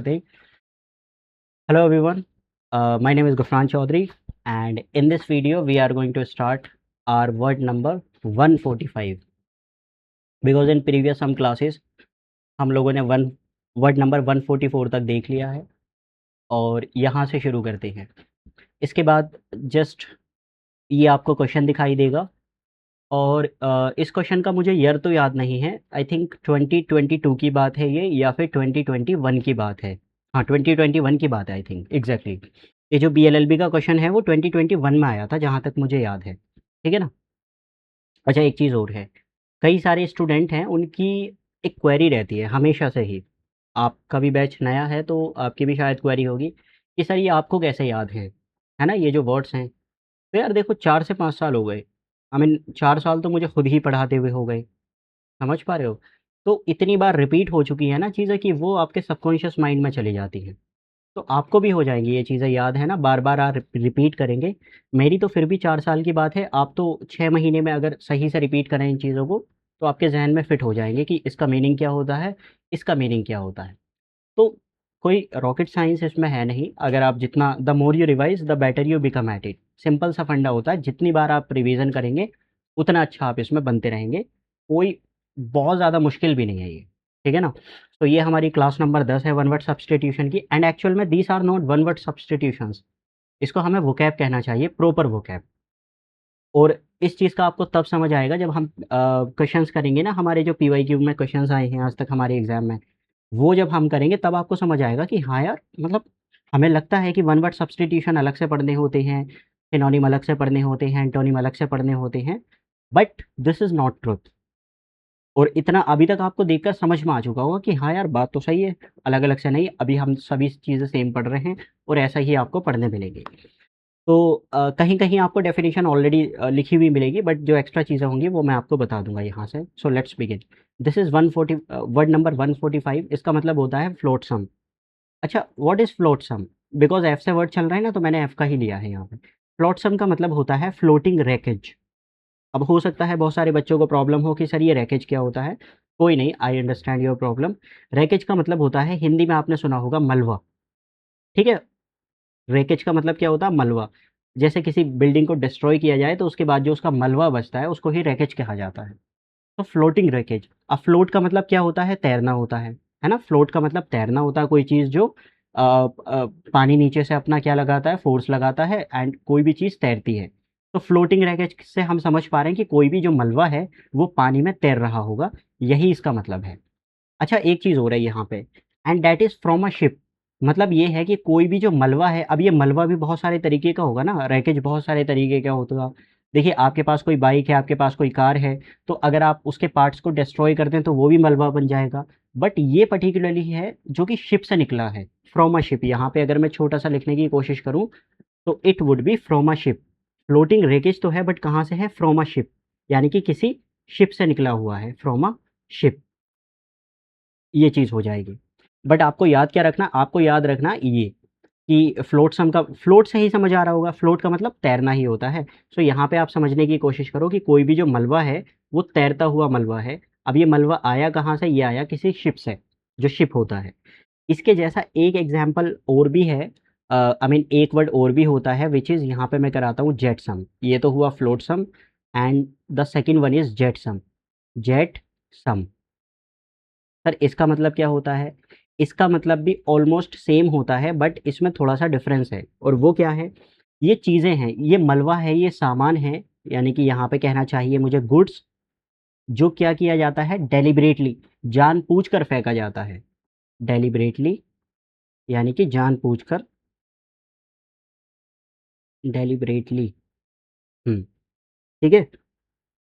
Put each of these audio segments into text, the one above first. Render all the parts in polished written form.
Pratik. Hello everyone, my name is Gufran Chaudhary and in this video we are going to start our word number 145 because in previous some classes हम लोगों ने word number 144 तक देख लिया है और यहाँ से शुरू करते हैं। इसके बाद जस्ट ये आपको क्वेश्चन दिखाई देगा और इस क्वेश्चन का मुझे ईयर तो याद नहीं है। आई थिंक 2022 की बात है ये या फिर 2021 की बात है। हाँ 2021 की बात है आई थिंक एग्जैक्टली। ये जो BLLB का क्वेश्चन है वो 2021 में आया था जहाँ तक मुझे याद है, ठीक है ना। अच्छा एक चीज़ और है, कई सारे स्टूडेंट हैं उनकी एक क्वेरी रहती है हमेशा से ही। आपका भी बैच नया है तो आपकी भी शायद क्वेरी होगी कि सर ये आपको कैसे याद है ना ये जो वर्ड्स हैं। तो यार देखो 4 से 5 साल हो गए, आई मीन 4 साल तो मुझे खुद ही पढ़ाते हुए हो गए, समझ पा रहे हो। तो इतनी बार रिपीट हो चुकी है ना चीज़ें कि वो आपके सबकॉन्शियस माइंड में चली जाती हैं। तो आपको भी हो जाएंगी ये चीज़ें याद, है ना, बार बार आप रिपीट करेंगे। मेरी तो फिर भी 4 साल की बात है, आप तो 6 महीने में अगर सही से रिपीट करें इन चीज़ों को तो आपके जहन में फिट हो जाएंगे कि इसका मीनिंग क्या होता है, इसका मीनिंग क्या होता है। तो कोई रॉकेट साइंस इसमें है नहीं। अगर आप जितना the more you revise the better you become at it, simple सा फंडा होता है। जितनी बार आप रिवीजन करेंगे उतना अच्छा आप इसमें बनते रहेंगे। कोई बहुत ज़्यादा मुश्किल भी नहीं है ये, ठीक है ना। तो ये हमारी क्लास नंबर 10 है वन वर्ड सब्सटीट्यूशन की। एंड एक्चुअल में these are not one word substitutions, इसको हमें वोकैब कहना चाहिए, प्रॉपर वोकैब। और इस चीज़ का आपको तब समझ आएगा जब हम क्वेश्चंस करेंगे ना, हमारे जो PYQ में क्वेश्चंस आए हैं आज तक हमारे एग्जाम में, वो जब हम करेंगे तब आपको समझ आएगा कि हाँ यार, मतलब हमें लगता है कि वन वर्ड सब्सटीट्यूशन अलग से पढ़ने होते हैं, सिनोनिम अलग से पढ़ने होते हैं, एंटोनिम अलग से पढ़ने होते हैं, but this is not truth. और इतना अभी तक आपको देखकर समझ में आ चुका होगा कि हाँ यार बात तो सही है, अलग अलग से नहीं, अभी हम सभी चीज़ें सेम पढ़ रहे हैं और ऐसा ही आपको पढ़ने मिलेंगे। तो कहीं कहीं आपको डेफिनेशन ऑलरेडी लिखी हुई मिलेगी, बट जो एक्स्ट्रा चीज़ें होंगी वो मैं आपको बता दूंगा यहाँ से। So let's begin. This is 140 word number 145। इसका मतलब होता है फ्लोट सम। अच्छा what is flotsam, because F से वर्ड चल रहा है ना तो मैंने एफ का ही लिया है यहाँ पे। फ्लोट सम का मतलब होता है फ्लोटिंग रैकेज। अब हो सकता है बहुत सारे बच्चों को प्रॉब्लम हो कि सर ये रैकेज क्या होता है। कोई नहीं, I understand your problem. Wreckage का मतलब होता है, हिंदी में आपने सुना होगा, मलबा, ठीक है। रैकेज का मतलब क्या होता है, मलबा। जैसे किसी बिल्डिंग को डिस्ट्रॉय किया जाए तो उसके बाद जो उसका मलबा बचता है उसको ही रैकेज कहा जाता है। तो फ्लोटिंग रैकेज। अब फ्लोट का मतलब क्या होता है, तैरना होता है ना। फ्लोट का मतलब तैरना होता है, कोई चीज़ जो पानी नीचे से अपना क्या लगाता है, फोर्स लगाता है एंड कोई भी चीज़ तैरती है। तो फ्लोटिंग रैकेज से हम समझ पा रहे हैं कि कोई भी जो मलबा है वो पानी में तैर रहा होगा, यही इसका मतलब है। अच्छा एक चीज़ हो रही है यहाँ पे, and that is from a ship. मतलब ये है कि कोई भी जो मलबा है, अब ये मलबा भी बहुत सारे तरीके का होगा ना, रैकेज बहुत सारे तरीके का होगा। देखिए आपके पास कोई बाइक है, आपके पास कोई कार है, तो अगर आप उसके पार्ट्स को डिस्ट्रॉय करते हैं तो वो भी मलबा बन जाएगा। बट ये पर्टिकुलरली है जो कि शिप से निकला है, फ्रॉम अ शिप। यहाँ पे अगर मैं छोटा सा लिखने की कोशिश करूँ तो it would be from a ship. Floating wreckage तो है बट कहाँ से है, फ्रॉम अ शिप, यानी कि किसी शिप से निकला हुआ है, फ्रॉम अ शिप। ये चीज़ हो जाएगी। बट आपको याद क्या रखना, आपको याद रखना ये कि फ्लोट सम का, फ्लोट से ही समझ आ रहा होगा, फ्लोट का मतलब तैरना ही होता है। सो यहाँ पे आप समझने की कोशिश करो कि कोई भी जो मलबा है वो तैरता हुआ मलबा है। अब ये मलबा आया कहाँ से, ये आया किसी शिप से, जो शिप होता है। इसके जैसा एक एग्जाम्पल और भी है, आई मीन एक वर्ड और भी होता है, विच इज़ यहाँ पे मैं कराता हूँ जेट सम। ये तो हुआ flotsam and the second one is jetsam. Jetsam, sir इसका मतलब क्या होता है। इसका मतलब भी ऑलमोस्ट सेम होता है बट इसमें थोड़ा सा डिफरेंस है, और वो क्या है, ये चीज़ें हैं, ये मलबा है, ये सामान है, यानी कि यहाँ पे कहना चाहिए मुझे गुड्स, जो क्या किया जाता है, डेलिबरेटली, जानबूझकर फेंका जाता है। डेलिबरेटली यानी कि जानबूझकर, डेलिबरेटली, ठीक है।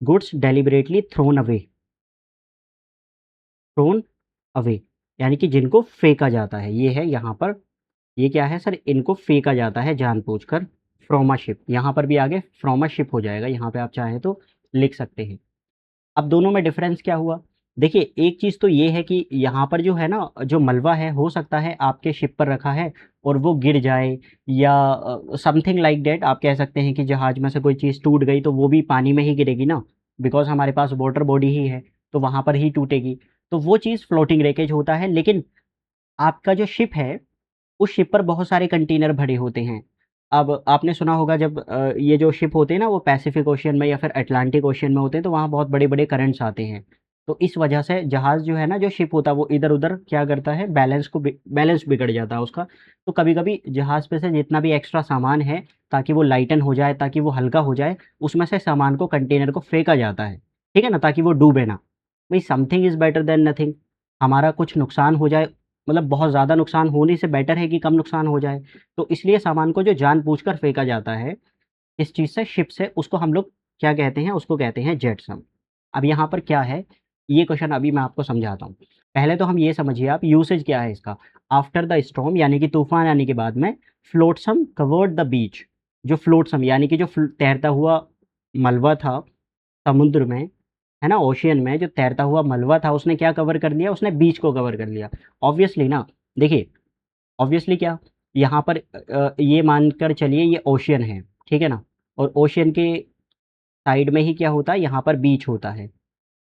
Goods deliberately thrown away, thrown away, यानी कि जिनको फेंका जाता है, ये है यहाँ पर। ये क्या है सर, इनको फेंका जाता है जानबूझकर, फ्रॉम अ शिप। यहाँ पर भी आगे फ्रॉम अ शिप हो जाएगा, यहाँ पे आप चाहें तो लिख सकते हैं। अब दोनों में डिफरेंस क्या हुआ, देखिए एक चीज़ तो ये है कि यहाँ पर जो है ना, जो मलबा है, हो सकता है आपके शिप पर रखा है और वो गिर जाए, या समथिंग लाइक दैट। आप कह सकते हैं कि जहाज में से कोई चीज़ टूट गई तो वो भी पानी में ही गिरेगी ना, बिकॉज हमारे पास वाटर बॉडी ही है, तो वहाँ पर ही टूटेगी। तो वो चीज़ फ्लोटिंग रेकेज होता है। लेकिन आपका जो शिप है, उस शिप पर बहुत सारे कंटेनर भरे होते हैं। अब आपने सुना होगा जब ये जो शिप होते हैं ना वो पैसिफिक ओशियन में या फिर अटलांटिक ओशियन में होते हैं तो वहाँ बहुत बड़े-बड़े करंट्स आते हैं। तो इस वजह से जहाज़ जो है ना, जो शिप होता है वो इधर-उधर क्या करता है, बैलेंस बिगड़ जाता है उसका। तो कभी-कभी जहाज़ पे से जितना भी एक्स्ट्रा सामान है, ताकि वो लाइटन हो जाए, ताकि वो हल्का हो जाए, उसमें से सामान को, कंटेनर को फेंका जाता है। ठीक है ना? ताकि वो डूबे ना। भई something is better than nothing. हमारा कुछ नुकसान हो जाए, मतलब बहुत ज़्यादा नुकसान होने से बेटर है कि कम नुकसान हो जाए। तो इसलिए सामान को जो जानबूझकर फेंका जाता है, इस चीज़ से, शिप से, उसको हम लोग क्या कहते हैं? उसको कहते हैं जेटसम। अब यहाँ पर क्या है, ये क्वेश्चन अभी मैं आपको समझाता हूँ। पहले तो हम ये समझिए आप यूसेज क्या है इसका। आफ्टर द स्टॉर्म यानी कि तूफ़ान आने के बाद में, फ्लोटसम कवर्ड द बीच। जो फ्लोटसम यानी कि जो तैरता हुआ मलबा था समुद्र में, है ना, ओशियन में जो तैरता हुआ मलबा था, उसने क्या कवर कर लिया? उसने बीच को कवर कर लिया। ऑब्वियसली ना, देखिए, ऑब्वियसली क्या, यहाँ पर ये मानकर चलिए ये ओशियन है, ठीक है ना? और ओशियन के साइड में ही क्या होता है? यहाँ पर बीच होता है।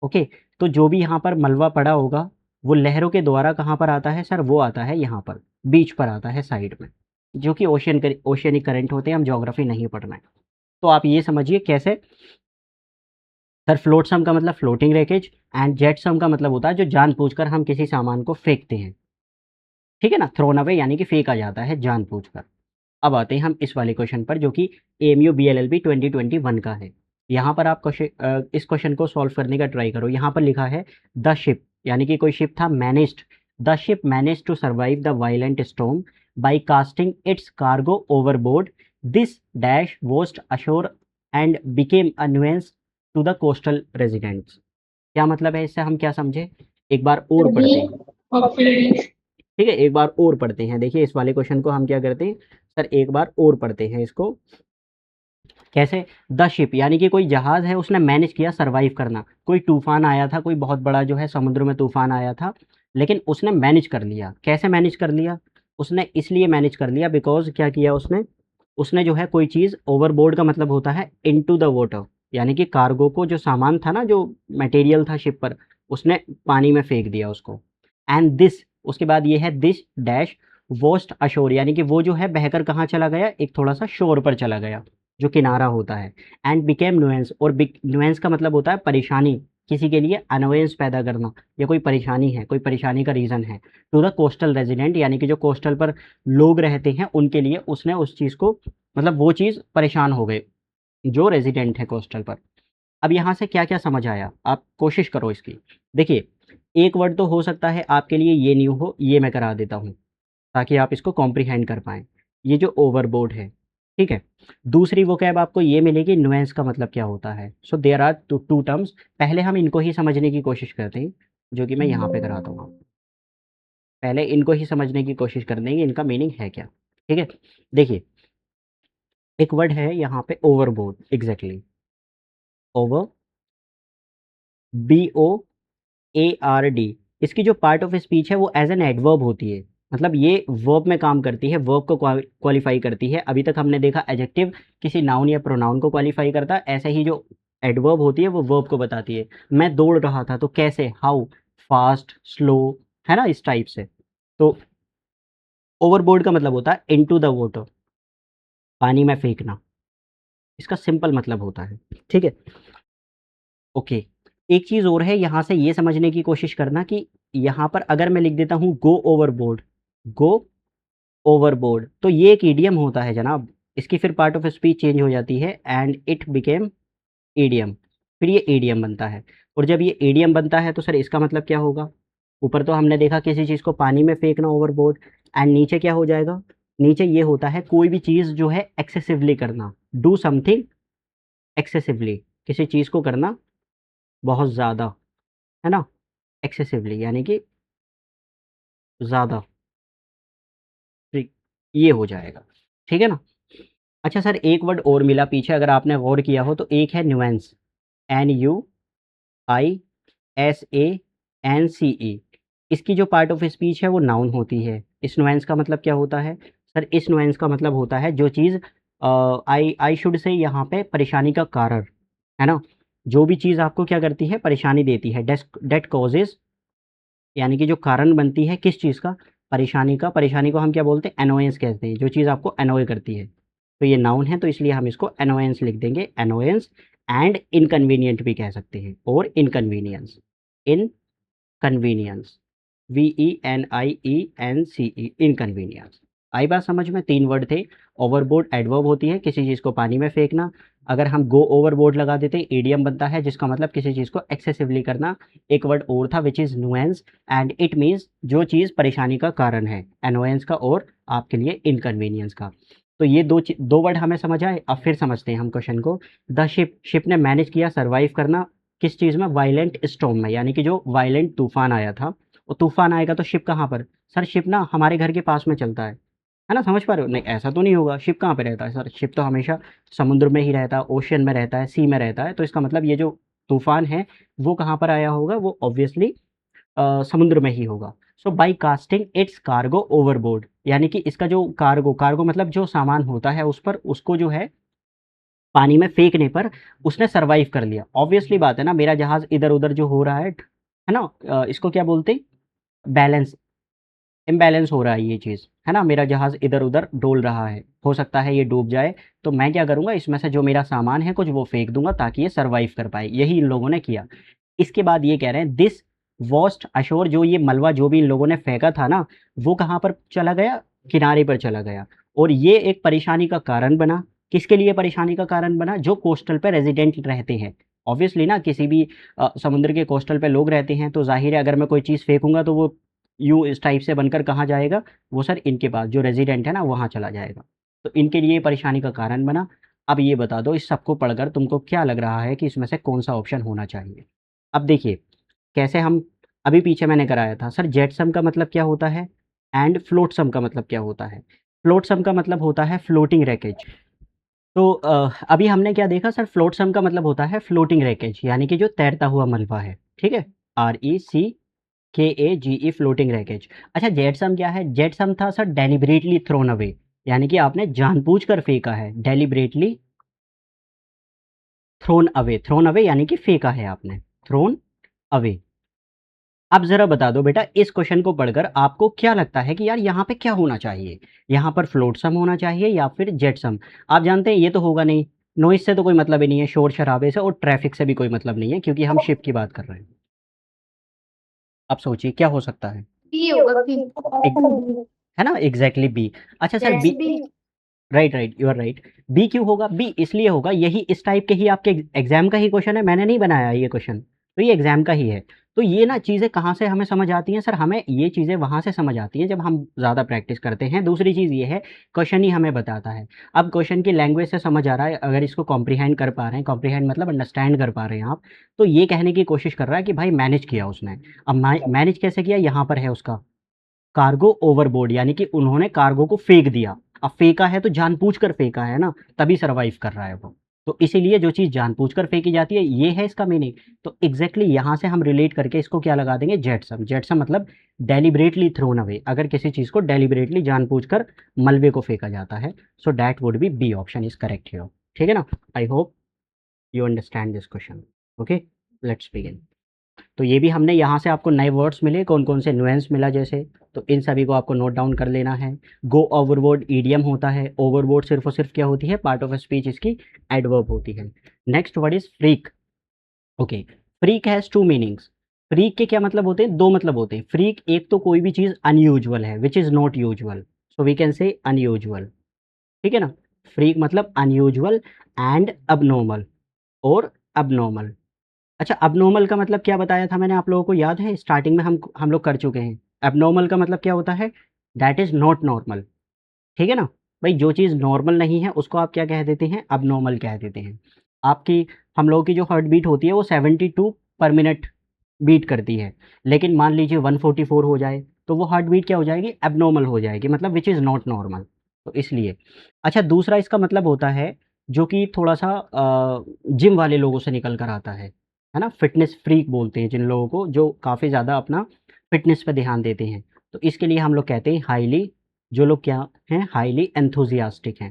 ओके, तो जो भी यहाँ पर मलबा पड़ा होगा, वो लहरों के द्वारा कहाँ पर आता है सर? वो आता है यहाँ पर, बीच पर आता है साइड में, जो कि ओशियनिक करंट होते हैं। हम ज्योग्राफी नहीं पढ़ना है। तो आप ये समझिए कैसे। सर फ्लोटसम का मतलब फ्लोटिंग रैकेज, एंड जेटसम का मतलब होता है जो जानबूझकर हम किसी सामान को फेंकते हैं। ठीक है ना? थ्रोन अवे यानी कि फेंका जाता है जानबूझकर। अब आते हैं हम इस वाले क्वेश्चन पर, जो कि एएमयू बीएलएलबी 2021 का है। यहाँ पर आप इस क्वेश्चन को सॉल्व करने का ट्राई करो। यहाँ पर लिखा है द शिप, यानी कि कोई शिप था, managed, the ship managed to survive the violent storm by casting its cargo overboard. This dash washed ashore and became a nuisance to the coastal residents. क्या मतलब है इससे, हम क्या समझे? एक बार और पढ़ते हैं। ठीक है, एक बार और पढ़ते हैं। देखिए, इस वाले क्वेश्चन को हम क्या करते हैं सर, एक बार और पढ़ते हैं इसको। कैसे? द शिप यानी कि कोई जहाज है, उसने मैनेज किया सर्वाइव करना। कोई तूफान आया था, कोई बहुत बड़ा जो है समुद्र में तूफान आया था, लेकिन उसने मैनेज कर लिया। कैसे मैनेज कर लिया? उसने इसलिए मैनेज कर लिया बिकॉज क्या किया उसने? उसने जो है कोई चीज़, ओवरबोर्ड का मतलब होता है इनटू द वाटर, यानी कि कार्गो को, जो सामान था ना, जो मटेरियल था शिप पर, उसने पानी में फेंक दिया उसको। एंड दिस, उसके बाद ये है दिस डैश वॉस्ट अशोर, यानी कि वो जो है बहकर कहाँ चला गया? एक थोड़ा सा शोर पर चला गया, जो किनारा होता है। एंड बिकेम नुएंस, और नुएंस का मतलब होता है परेशानी, किसी के लिए अनोयंस पैदा करना, या कोई परेशानी है, कोई परेशानी का रीज़न है। टू द कोस्टल रेजिडेंट, यानी कि जो कोस्टल पर लोग रहते हैं उनके लिए उसने उस चीज़ को, मतलब वो चीज़ परेशान हो गए, जो रेजिडेंट है कोस्टल पर। अब यहाँ से क्या क्या समझ आया, आप कोशिश करो इसकी। देखिए, एक वर्ड तो हो सकता है आपके लिए ये न्यू हो, ये मैं करा देता हूँ ताकि आप इसको कॉम्प्रिहेंड कर पाएँ। ये जो ओवरबोर्ड है, ठीक है? दूसरी वोकैब आपको ये मिलेगी, नुएंस का मतलब क्या होता है। So there are two terms. पहले हम इनको ही समझने की कोशिश करते हैं, जो कि मैं यहाँ पे कराता हूँ आपको। पहले इनको ही समझने की कोशिश करते हैं कि इनका मीनिंग है क्या, ठीक है? देखिए, एक वर्ड है यहाँ पे ओवरबोर्ड, एग्ज़ैक्टली, ओवर, BOARD। इसकी जो पार्ट ऑफ स्पीच है वो एज़ एन एडवर्ब होती है, मतलब ये वर्ब में काम करती है, वर्ब को क्वालिफ़ाई करती है। अभी तक हमने देखा एडजेक्टिव किसी नाउन या प्रोनाउन को क्वालिफ़ाई करता है, ऐसे ही जो एडवर्ब होती है वो वर्ब को बताती है। मैं दौड़ रहा था, तो कैसे, हाउ, फास्ट, स्लो, है ना, इस टाइप से। तो ओवरबोर्ड का मतलब होता है इनटू द वाटर, पानी में फेंकना, इसका सिंपल मतलब होता है, ठीक है? ओके, एक चीज़ और है, यहाँ से ये समझने की कोशिश करना कि यहाँ पर अगर मैं लिख देता हूँ गो ओवरबोर्ड, तो ये एक इडियम होता है जनाब। इसकी फिर पार्ट ऑफ स्पीच चेंज हो जाती है एंड इट बिकेम इडियम, फिर ये इडियम बनता है। और जब ये इडियम बनता है तो सर इसका मतलब क्या होगा? ऊपर तो हमने देखा किसी चीज़ को पानी में फेंकना, ओवरबोर्ड, एंड नीचे क्या हो जाएगा? नीचे ये होता है कोई भी चीज़ जो है एक्सेसिवली करना, डू समथिंग एक्सेसिवली, किसी चीज़ को करना बहुत ज़्यादा, है ना? एक्सेसिवली यानी कि ज़्यादा, ठीक, ये हो जाएगा, ठीक है ना? अच्छा सर, एक वर्ड और मिला पीछे, अगर आपने गौर किया हो तो, एक है न्यूएंस, NUISANCE। इसकी जो पार्ट ऑफ स्पीच है वो नाउन होती है। इस नुएंस का मतलब क्या होता है सर? इस नुएंस का मतलब होता है जो चीज़, आई शुड से यहाँ पे परेशानी का कारण, है ना? जो भी चीज़ आपको क्या करती है, परेशानी देती है, डेट कॉजेज, यानी कि जो कारण बनती है किस चीज़ का? परेशानी को हम क्या बोलते हैं, एनोयंस कहते हैं, जो चीज़ आपको एनोय करती है। तो ये नाउन है, तो इसलिए हम इसको एनोयंस लिख देंगे, एनोयंस। एंड इनकन्वीनियंट भी कह सकते हैं, और इनकन्वीनियंस, इनकन्वीनियंस, VENIENCE, इनकन्वीनियंस। आई बात समझ में? 3 वर्ड थे। ओवरबोर्ड एडवर्ब होती है, किसी चीज़ को पानी में फेंकना। अगर हम गो ओवरबोर्ड लगा देते हैं, ईडियम बनता है, जिसका मतलब किसी चीज़ को एक्सेसिवली करना। एक वर्ड और था which is nuance, and it means जो चीज़ परेशानी का कारण है, एनोयंस का और आपके लिए इनकन्वीनियंस का। तो ये दो वर्ड हमें समझ आए। अब फिर समझते हैं हम क्वेश्चन को। द शिप ने मैनेज किया सर्वाइव करना, किस चीज़ में? वायलेंट स्टॉर्म में, यानी कि जो वायलेंट तूफान आया था। और तूफान आएगा तो शिप कहाँ पर? सर शिप ना हमारे घर के पास में चलता है ना? समझ पा रहे हो? नहीं, ऐसा तो नहीं होगा। शिप कहाँ पे रहता है सर? शिप तो हमेशा समुद्र में ही रहता है, ओशियन में रहता है, सी में रहता है। तो इसका मतलब ये जो तूफान है वो कहाँ पर आया होगा? वो ऑब्वियसली समुद्र में ही होगा। So by casting its cargo overboard, यानी कि इसका जो कार्गो मतलब जो सामान होता है उस पर, उसको जो है पानी में फेंकने पर उसने सर्वाइव कर लिया। ऑब्वियसली बात है ना, मेरा जहाज इधर उधर जो हो रहा है ना, इसको क्या बोलते हैं? बैलेंस, इम्बैलेंस हो रहा है ये चीज़, है ना? मेरा जहाज़ इधर-उधर डोल रहा है, हो सकता है ये डूब जाए, तो मैं क्या करूँगा, इसमें से जो मेरा सामान है कुछ वो फेंक दूँगा ताकि ये सर्वाइव कर पाए, यही इन लोगों ने किया। इसके बाद ये कह रहे हैं दिस वॉस्ट अशोर, जो ये मलबा जो भी इन लोगों ने फेंका था ना, वो कहाँ पर चला गया? किनारे पर चला गया, और ये एक परेशानी का कारण बना। किसके लिए परेशानी का कारण बना? जो कोस्टल पे रेज़िडेंट रहते हैं। ऑब्वियसली ना, किसी भी समुद्र के कोस्टल पे लोग रहते हैं, तो ज़ाहिर है अगर मैं कोई चीज़ फेंकूँगा तो वो यूँ इस टाइप से बनकर कहाँ जाएगा? वो सर इनके पास, जो रेज़िडेंट है ना, वहाँ चला जाएगा। तो इनके लिए परेशानी का कारण बना। अब ये बता दो, इस सबको पढ़कर तुमको क्या लग रहा है कि इसमें से कौन-सा ऑप्शन होना चाहिए? अब देखिए, कैसे हम अभी पीछे मैंने कराया था। सर जेटसम का मतलब क्या होता है? एंड फ्लोटसम का मतलब क्या होता है? फ्लोटसम का मतलब होता है फ्लोटिंग रैकेज। तो अभी हमने क्या देखा सर? फ्लोटसम का मतलब होता है फ्लोटिंग रैकेज, यानी कि जो तैरता हुआ मलबा है, ठीक है? RECKAGE, floating wreckage. अच्छा, जेटसम क्या है? जेटसम था सर डेलिबरेटली थ्रोन अवे, यानी कि आपने जानबूझकर फेंका है। डेलिबरेटली थ्रोन अवे यानी कि फेंका है आपने, थ्रोन अवे। अब ज़रा बता दो बेटा, इस क्वेश्चन को पढ़कर आपको क्या लगता है कि यार यहाँ पे क्या होना चाहिए? यहाँ पर फ्लोटसम होना चाहिए या फिर जेटसम? आप जानते हैं ये तो होगा नहीं, नॉइज़ से तो कोई मतलब ही नहीं है, शोर-शराबे से और ट्रैफ़िक से भी कोई मतलब नहीं है, क्योंकि हम शिप की बात कर रहे हैं। अब सोचिए क्या हो सकता है? बी होगा, बी। एक है ना? Exactly B. अच्छा sir, that's B, B. Right, right, you are right. B क्यों होगा? बी इसलिए होगा, यही इस टाइप के ही आपके एग्जाम का ही क्वेश्चन है, मैंने नहीं बनाया ये क्वेश्चन, तो ये एग्जाम का ही है। तो ये ना चीज़ें कहाँ से हमें समझ आती हैं सर? हमें ये चीज़ें वहाँ से समझ आती हैं जब हम ज़्यादा प्रैक्टिस करते हैं। दूसरी चीज़ ये है, क्वेश्चन ही हमें बताता है। अब क्वेश्चन की लैंग्वेज से समझ आ रहा है, अगर इसको कॉम्प्रीहेंड कर पा रहे हैं, कॉम्प्रीहेंड मतलब अंडरस्टैंड कर पा रहे हैं आप, तो ये कहने की कोशिश कर रहा है कि भाई मैनेज किया उसने। अब मैनेज कैसे किया? यहाँ पर है उसका कार्गो ओवरबोर्ड, यानी कि उन्होंने कार्गो को फेंक दिया। अब फेंका है तो जानबूझकर फेंका है ना, तभी सर्वाइव कर रहा है वो। तो इसीलिए जो चीज़ जानबूझकर फेंकी जाती है, ये है इसका मीनिंग। तो एग्जैक्टली यहाँ से हम रिलेट करके इसको क्या लगा देंगे? जेटसम। जेटसम मतलब डेलिबरेटली थ्रोन अवे, अगर किसी चीज़ को डेलिबरेटली जानबूझकर मलबे को फेंका जाता है। So that would be B option is correct here. ठीक है ना? I hope you understand this question. Okay, let's begin. तो ये भी हमने यहाँ से आपको नए वर्ड्स मिले, कौन-कौन से नुएंस मिला जैसे, तो इन सभी को आपको नोट डाउन कर लेना है। गो ओवरबोर्ड ईडियम होता है, ओवरबोर्ड सिर्फ़ और सिर्फ़ क्या होती है? पार्ट ऑफ अ स्पीच इसकी एडवर्ब होती है। Next word is freak. Okay, freak has 2 meanings. Freak के क्या मतलब होते हैं? 2 मतलब होते हैं। फ्रीक एक तो कोई भी चीज़ अनयूजुअल है, which is not usual, so we can say unusual, ठीक है ना? फ्रीक मतलब अनयूजुअल एंड अबनॉर्मल, और अबनॉर्मल। अच्छा, अबनॉर्मल का मतलब क्या बताया था मैंने आप लोगों को, याद है? स्टार्टिंग में हम लोग कर चुके हैं। एबनॉर्मल का मतलब क्या होता है? दैट इज़ नॉट नॉर्मल, ठीक है ना? भाई जो चीज़ नॉर्मल नहीं है उसको आप क्या कह देते हैं? अबनॉर्मल कह देते हैं। आपकी, हम लोगों की जो हार्ट बीट होती है वो 72 पर मिनट बीट करती है। लेकिन मान लीजिए 144 हो जाए, तो वो हार्ट बीट क्या हो जाएगी? एबनॉर्मल हो जाएगी, मतलब व्हिच इज़ नॉट नॉर्मल, तो इसलिए। अच्छा, दूसरा इसका मतलब होता है, जो कि थोड़ा-सा जिम वाले लोगों से निकल कर आता है ना? फिटनेस फ्रीक बोलते हैं जिन लोगों को, जो काफ़ी ज़्यादा अपना फिटनेस पे ध्यान देते हैं। तो इसके लिए हम लोग कहते हैं हाइली, जो लोग क्या हैं? हाइली एंथुसियास्टिक हैं।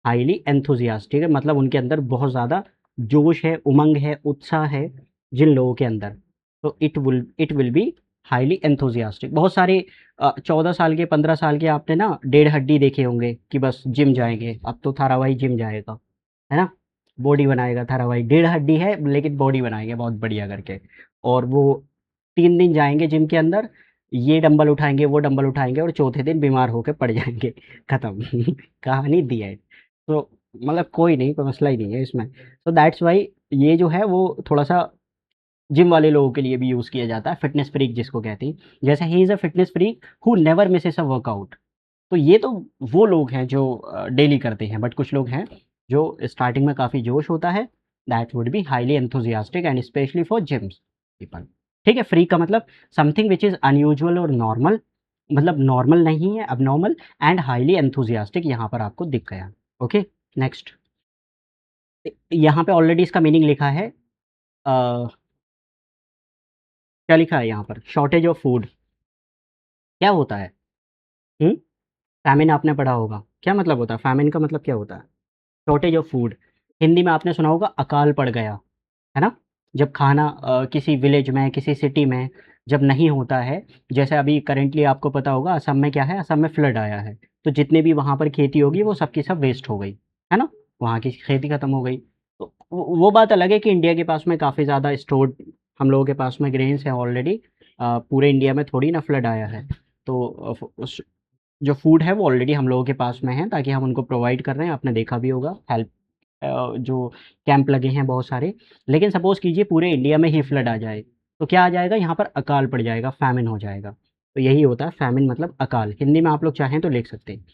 हाइली एंथुसियास्टिक है, मतलब उनके अंदर बहुत ज़्यादा जोश है, उमंग है, उत्साह है जिन लोगों के अंदर, तो it will be highly enthusiastic. बहुत सारे 14 साल के 15 साल के आपने ना डेढ़ हड्डी देखे होंगे कि बस जिम जाएंगे, अब तो थारावाही जिम जाएगा, है ना, बॉडी बनाएगा थारावाही। डेढ़ हड्डी है लेकिन बॉडी बनाएंगे बहुत बढ़िया करके, और वो 3 दिन जाएंगे जिम के अंदर, ये डंबल उठाएंगे वो डंबल उठाएंगे और चौथे दिन बीमार होकर पड़ जाएंगे। खत्म। कहानी दी है। तो मतलब कोई नहीं, कोई मसला ही नहीं है इसमें। तो दैट्स वाई ये जो है वो थोड़ा सा जिम वाले लोगों के लिए भी यूज़ किया जाता है, फिटनेस फ्रीक जिसको कहते हैं। जैसे he is a fitness freak who never Mrs a workout. तो ये तो वो लोग हैं जो डेली करते हैं, बट कुछ लोग हैं जो स्टार्टिंग में काफ़ी जोश होता है, that would be highly enthusiastic and especially for gyms people. ठीक है, फ्री का मतलब समथिंग विच इज़ अनयूजुअल और नॉर्मल, मतलब नॉर्मल नहीं है, अब नॉर्मल, एंड हाईली एंथुजियास्टिक यहाँ पर आपको दिख गया। Okay, next. यहाँ पे ऑलरेडी इसका मीनिंग लिखा है, क्या लिखा है यहाँ पर, शॉर्टेज ऑफ फूड। क्या होता है? फैमिन आपने पढ़ा होगा, क्या मतलब होता है फैमिन का, मतलब क्या होता है? Shortage of food. हिंदी में आपने सुना होगा अकाल पड़ गया, है ना? जब खाना किसी विलेज में, किसी सिटी में जब नहीं होता है, जैसे अभी करेंटली आपको पता होगा असम में क्या है, असम में फ्लड आया है, तो जितने भी वहाँ पर खेती होगी वो सब की सब वेस्ट हो गई, है ना? वहाँ की खेती खत्म हो गई। तो वो बात अलग है कि इंडिया के पास में काफ़ी ज़्यादा स्टोर्ड, हम लोगों के पास में ग्रेन्स हैं ऑलरेडी। पूरे इंडिया में थोड़ी ना फ्लड आया है, तो जो फूड है वो ऑलरेडी हम लोगों के पास में है, ताकि हम उनको प्रोवाइड कर रहे हैं। आपने देखा भी होगा हेल्प, जो कैंप लगे हैं बहुत सारे। लेकिन सपोज़ कीजिए पूरे इंडिया में ही फ्लड आ जाए, तो क्या आ जाएगा यहाँ पर, अकाल पड़ जाएगा, फैमिन हो जाएगा। तो यही होता है फैमिन, मतलब अकाल। हिंदी में आप लोग चाहें तो लिख सकते हैं।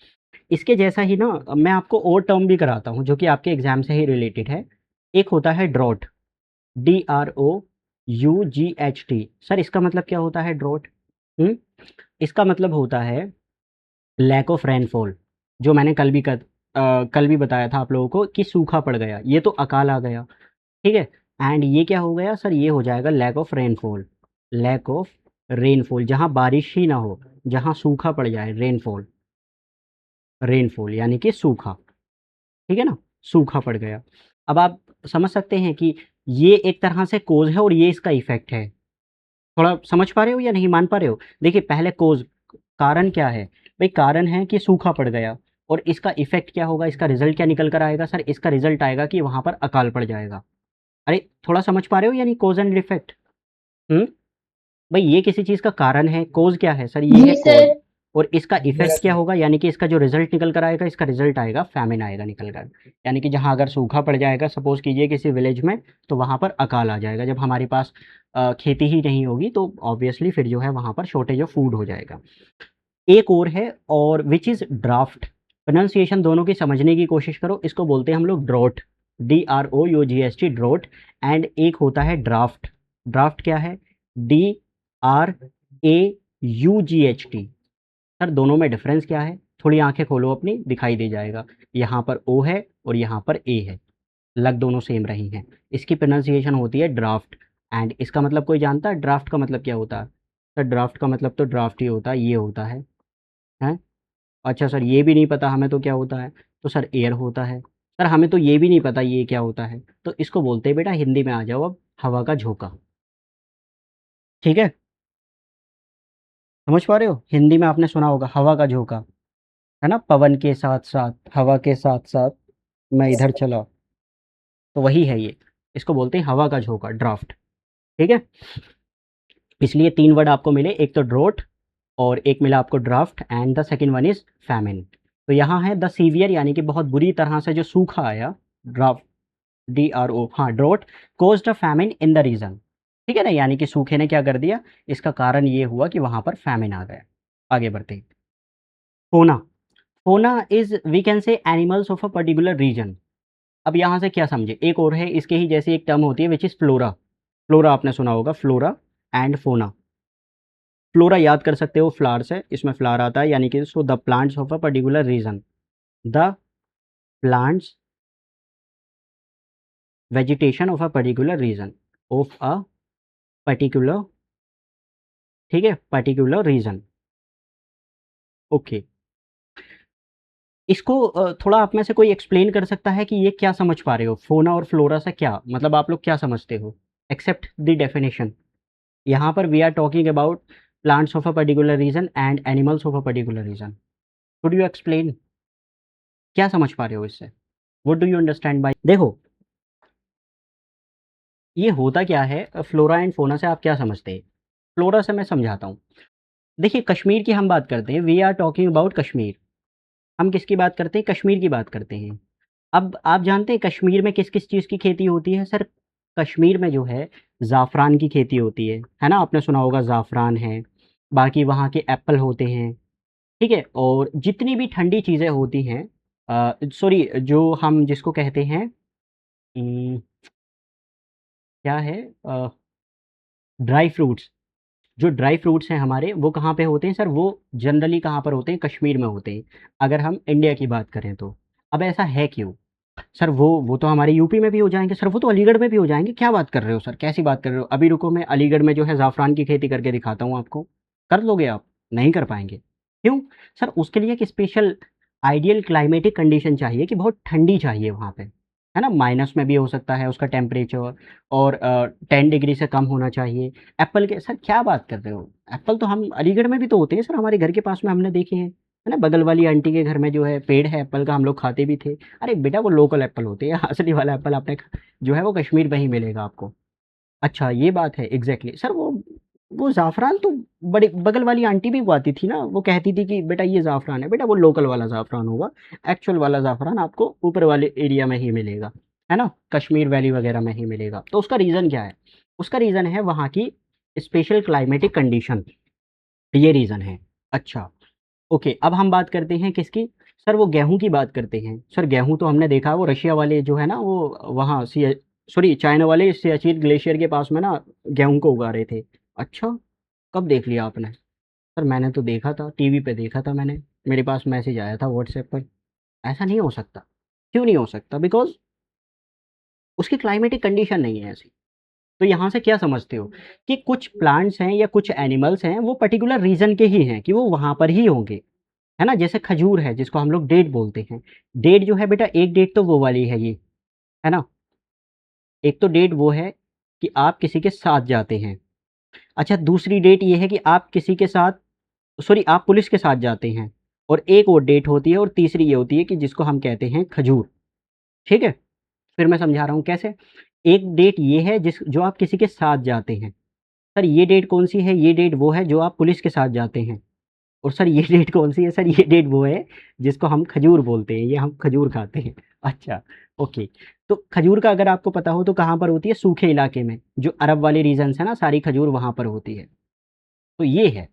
इसके जैसा ही ना मैं आपको और टर्म भी कराता हूँ जो कि आपके एग्जाम से ही रिलेटेड है। एक होता है ड्रॉट, DROUGHT। सर इसका मतलब क्या होता है ड्रॉट? इसका मतलब होता है लैक ऑफ रेनफॉल। जो मैंने कल भी बताया था आप लोगों को कि सूखा पड़ गया, ये तो अकाल आ गया, ठीक है। एंड ये क्या हो गया सर, ये हो जाएगा lack of rainfall. Lack of rainfall, जहाँ बारिश ही ना हो, जहाँ सूखा पड़ जाए, रेनफॉल, रेनफॉल यानी कि सूखा, ठीक है ना, सूखा पड़ गया। अब आप समझ सकते हैं कि ये एक तरह से कोज है और ये इसका इफेक्ट है। थोड़ा समझ पा रहे हो या नहीं, मान पा रहे हो? देखिए पहले कोज, कारण क्या है भाई, कारण है कि सूखा पड़ गया, और इसका इफेक्ट क्या होगा, इसका रिजल्ट क्या निकल कर आएगा सर, इसका रिजल्ट आएगा कि वहां पर अकाल पड़ जाएगा। अरे थोड़ा समझ पा रहे हो या नहीं, कोज एंड इफेक्ट? हम्म भाई ये किसी चीज का कारण है, कोज क्या है सर, ये है जी कोज, सर। और इसका इफेक्ट क्या होगा, यानी कि इसका जो रिजल्ट निकल कर आएगा, इसका रिजल्ट आएगा फैमिन आएगा निकल कर। यानी कि जहां अगर सूखा पड़ जाएगा सपोज कीजिए किसी विलेज में, तो वहां पर अकाल आ जाएगा। जब हमारे पास खेती ही नहीं होगी तो ऑब्वियसली फिर जो है वहां पर शॉर्टेज ऑफ फूड हो जाएगा। एक और है, और विच इज़ ड्राफ्ट। प्रोनाउंसिएशन दोनों की समझने की कोशिश करो, इसको बोलते हैं हम लोग ड्रॉट, DROUGHT, ड्रॉट। एंड एक होता है ड्राफ्ट। ड्राफ्ट क्या है, DRAUGHT। सर दोनों में डिफरेंस क्या है, थोड़ी आंखें खोलो अपनी, दिखाई दे जाएगा। यहाँ पर ओ है और यहाँ पर ए है, लग दोनों सेम रही हैं। इसकी प्रोनाउंसिएशन होती है ड्राफ्ट। एंड इसका मतलब कोई जानता है ड्राफ्ट का मतलब क्या होता है? सर ड्राफ्ट का मतलब तो ड्राफ्ट ही होता है, ये होता है, हैं? अच्छा सर ये भी नहीं पता हमें तो क्या होता है? तो सर एयर होता है। सर हमें तो ये भी नहीं पता ये क्या होता है, तो इसको बोलते हैं बेटा, हिंदी में आ जाओ अब, हवा का झोंका। ठीक है, समझ पा रहे हो? हिंदी में आपने सुना होगा हवा का झोंका, है ना, पवन के साथ साथ, हवा के साथ साथ मैं इधर चला, तो वही है ये। इसको बोलते हैं हवा का झोंका, ड्राफ्ट। ठीक है, इसलिए 3 वर्ड आपको मिले, एक तो ड्रोट, और एक मिला आपको draft, and the second one is famine. तो यहाँ है द सीवियर, यानी कि बहुत बुरी तरह से जो सूखा आया, ड्राफ्ट, DRO, हाँ drought, caused a famine in the region. ठीक है ना, यानी कि सूखे ने क्या कर दिया, इसका कारण ये हुआ कि वहां पर फैमिन आ गया। आगे बढ़ते हैं। Fauna. Fauna is we can say animals of a particular region. अब यहाँ से क्या समझे, एक और है इसके ही जैसी एक टर्म होती है विच इज फ्लोरा। फ्लोरा आपने सुना होगा, फ्लोरा एंड फोना। फ्लोरा याद कर सकते हो, फ्लावर से, इसमें फ्लावर आता है, यानी कि so the plants of a particular region, the plants, vegetation of a particular region, of a particular, ठीक है, पर्टिकुलर रीजन। ओके, इसको थोड़ा आप में से कोई एक्सप्लेन कर सकता है कि ये क्या समझ पा रहे हो, फोना और फ्लोरा से क्या मतलब, आप लोग क्या समझते हो, एक्सेप्ट द डेफिनेशन। यहाँ पर we are talking about plants of a particular region and animals of a particular region. Could you explain? क्या समझ पा रहे हो इससे? What do you understand by? देखो, ये होता क्या है, फ्लोरा एंड फ़ौना से आप क्या समझते हैं? फ्लोरा से मैं समझाता हूँ। देखिए, कश्मीर की हम बात करते हैं, we are talking about Kashmir. हम किसकी बात करते हैं? कश्मीर की बात करते हैं। अब आप जानते हैं कश्मीर में किस-किस चीज़ की खेती होती है? सर, कश्मीर में जो है ज़ाफ़रान की खेती होती है ना? आपने सुना होगा ज़ाफ़रान है, बाकी वहाँ के एप्पल होते हैं, ठीक है? और जितनी भी ठंडी चीज़ें होती हैं सॉरी जो हम जिसको कहते हैं क्या है ड्राई फ्रूट्स, जो ड्राई फ्रूट्स हैं हमारे वो कहाँ पे होते हैं सर? वो जनरली कहाँ पर होते हैं? कश्मीर में होते हैं, अगर हम इंडिया की बात करें तो। अब ऐसा है क्यों? सर वो तो हमारे यूपी में भी हो जाएँगे, सर वो तो अलीगढ़ में भी हो जाएँगे, क्या बात कर रहे हो सर? कैसी बात कर रहे हो? अभी रुको मैं अलीगढ़ में जो है ज़ाफ़रान की खेती करके दिखाता हूँ आपको। कर लोगे आप? नहीं कर पाएँगे। क्यों? सर उसके लिए एक स्पेशल आइडियल क्लाइमेटिक कंडीशन चाहिए कि बहुत ठंडी चाहिए वहाँ पे, है ना? माइनस में भी हो सकता है उसका टेम्परेचर और 10 डिग्री से कम होना चाहिए। एप्पल के सर क्या बात कर रहे हो? एप्पल तो हम अलीगढ़ में भी तो होते हैं सर, हमारे घर के पास में हमने देखे हैं, है ना? बगल वाली आंटी के घर में जो है पेड़ है एप्पल का, हम लोग खाते भी थे। अरे बेटा वो लोकल एप्पल होते हैं, असली वाला एप्पल आपने जो है वो कश्मीर में ही मिलेगा आपको। अच्छा ये बात है एग्ज़ैक्टली सर वो ज़ाफ़रान तो बड़ी बगल वाली आंटी भी उगाती थी ना, वो कहती थी कि बेटा ये ज़ाफ़रान है, बेटा वो लोकल वाला ज़ाफ़रान होगा, एक्चुअल वाला ज़ाफ़रान आपको ऊपर वाले एरिया में ही मिलेगा, है ना? कश्मीर वैली वगैरह में ही मिलेगा। तो उसका रीज़न क्या है? उसका रीज़न है वहाँ की स्पेशल क्लाइमेटिक कंडीशन, ये रीज़न है। अच्छा। ओके, अब हम बात करते हैं किसकी? सर वो गेहूँ की बात करते हैं। सर गेहूँ तो हमने देखा वो रशिया वाले जो है ना वो वहाँ सॉरी चाइना वाले सियाचिन ग्लेशियर के पास में ना गेहूँ को उगा रहे थे। अच्छा, कब देख लिया आपने? सर मैंने तो देखा था, टीवी पे देखा था मैंने। मेरे पास मैसेज आया था व्हाट्सएप पर। ऐसा नहीं हो सकता। क्यों नहीं हो सकता? बिकॉज़ उसकी क्लाइमेटिक कंडीशन नहीं है ऐसी। तो यहाँ से क्या समझते हो कि कुछ प्लांट्स हैं या कुछ एनिमल्स हैं वो पर्टिकुलर रीज़न के ही हैं कि वो वहाँ पर ही होंगे। है ना? जैसे खजूर है जिसको हम लोग डेट बोलते हैं। डेट जो है बेटा एक डेट तो वो वाली है ये, है ना? एक तो डेट वो है कि आप किसी के साथ जाते हैं। अच्छा दूसरी डेट ये है कि आप किसी के साथ सॉरी आप पुलिस के साथ जाते हैं और एक और डेट होती है और तीसरी ये होती है कि जिसको हम कहते हैं खजूर, ठीक है? फिर मैं समझा रहा हूँ कैसे? एक डेट ये है जो आप किसी के साथ जाते हैं। सर ये डेट कौन-सी है? ये डेट वो है जो आप पुलिस के साथ जाते हैं। और सर ये डेट कौन-सी है? सर ये डेट वो है जिसको हम खजूर बोलते हैं, ये हम खजूर खाते हैं। अच्छा, ओके। तो खजूर का अगर आपको पता हो तो कहाँ पर होती है? सूखे इलाके में, जो अरब वाले रीजन्स हैं ना सारी खजूर वहाँ पर होती है। तो ये है।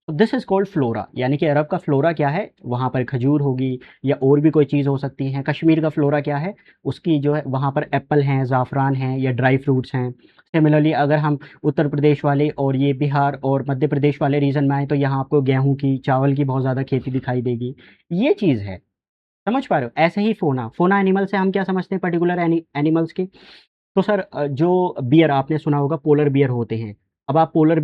तो दिस इज़ कॉल्ड फ्लोरा यानी कि अरब का फ्लोरा क्या है? वहाँ पर खजूर होगी या और भी कोई चीज़ हो सकती है। कश्मीर का फ्लोरा क्या है? उसकी जो है वहाँ पर एप्पल हैं, ज़ाफ़रान हैं या ड्राई फ्रूट्स हैं। सिमिलरली अगर हम उत्तर प्रदेश वाले और ये बिहार और मध्य प्रदेश वाले रीजन में आएँ तो यहाँ आपको गेहूँ की, चावल की बहुत ज़्यादा खेती दिखाई देगी। ये चीज़ है, समझ पा रहे हो? ऐसे ही फ़ौना, फ़ौना एनिमल से हम क्या समझते हैं पर्टिकुलर एनिमल्स की? तो सर जो बियर आपने सुना होगा पोलर बियर होते हैं। अब आप पोलर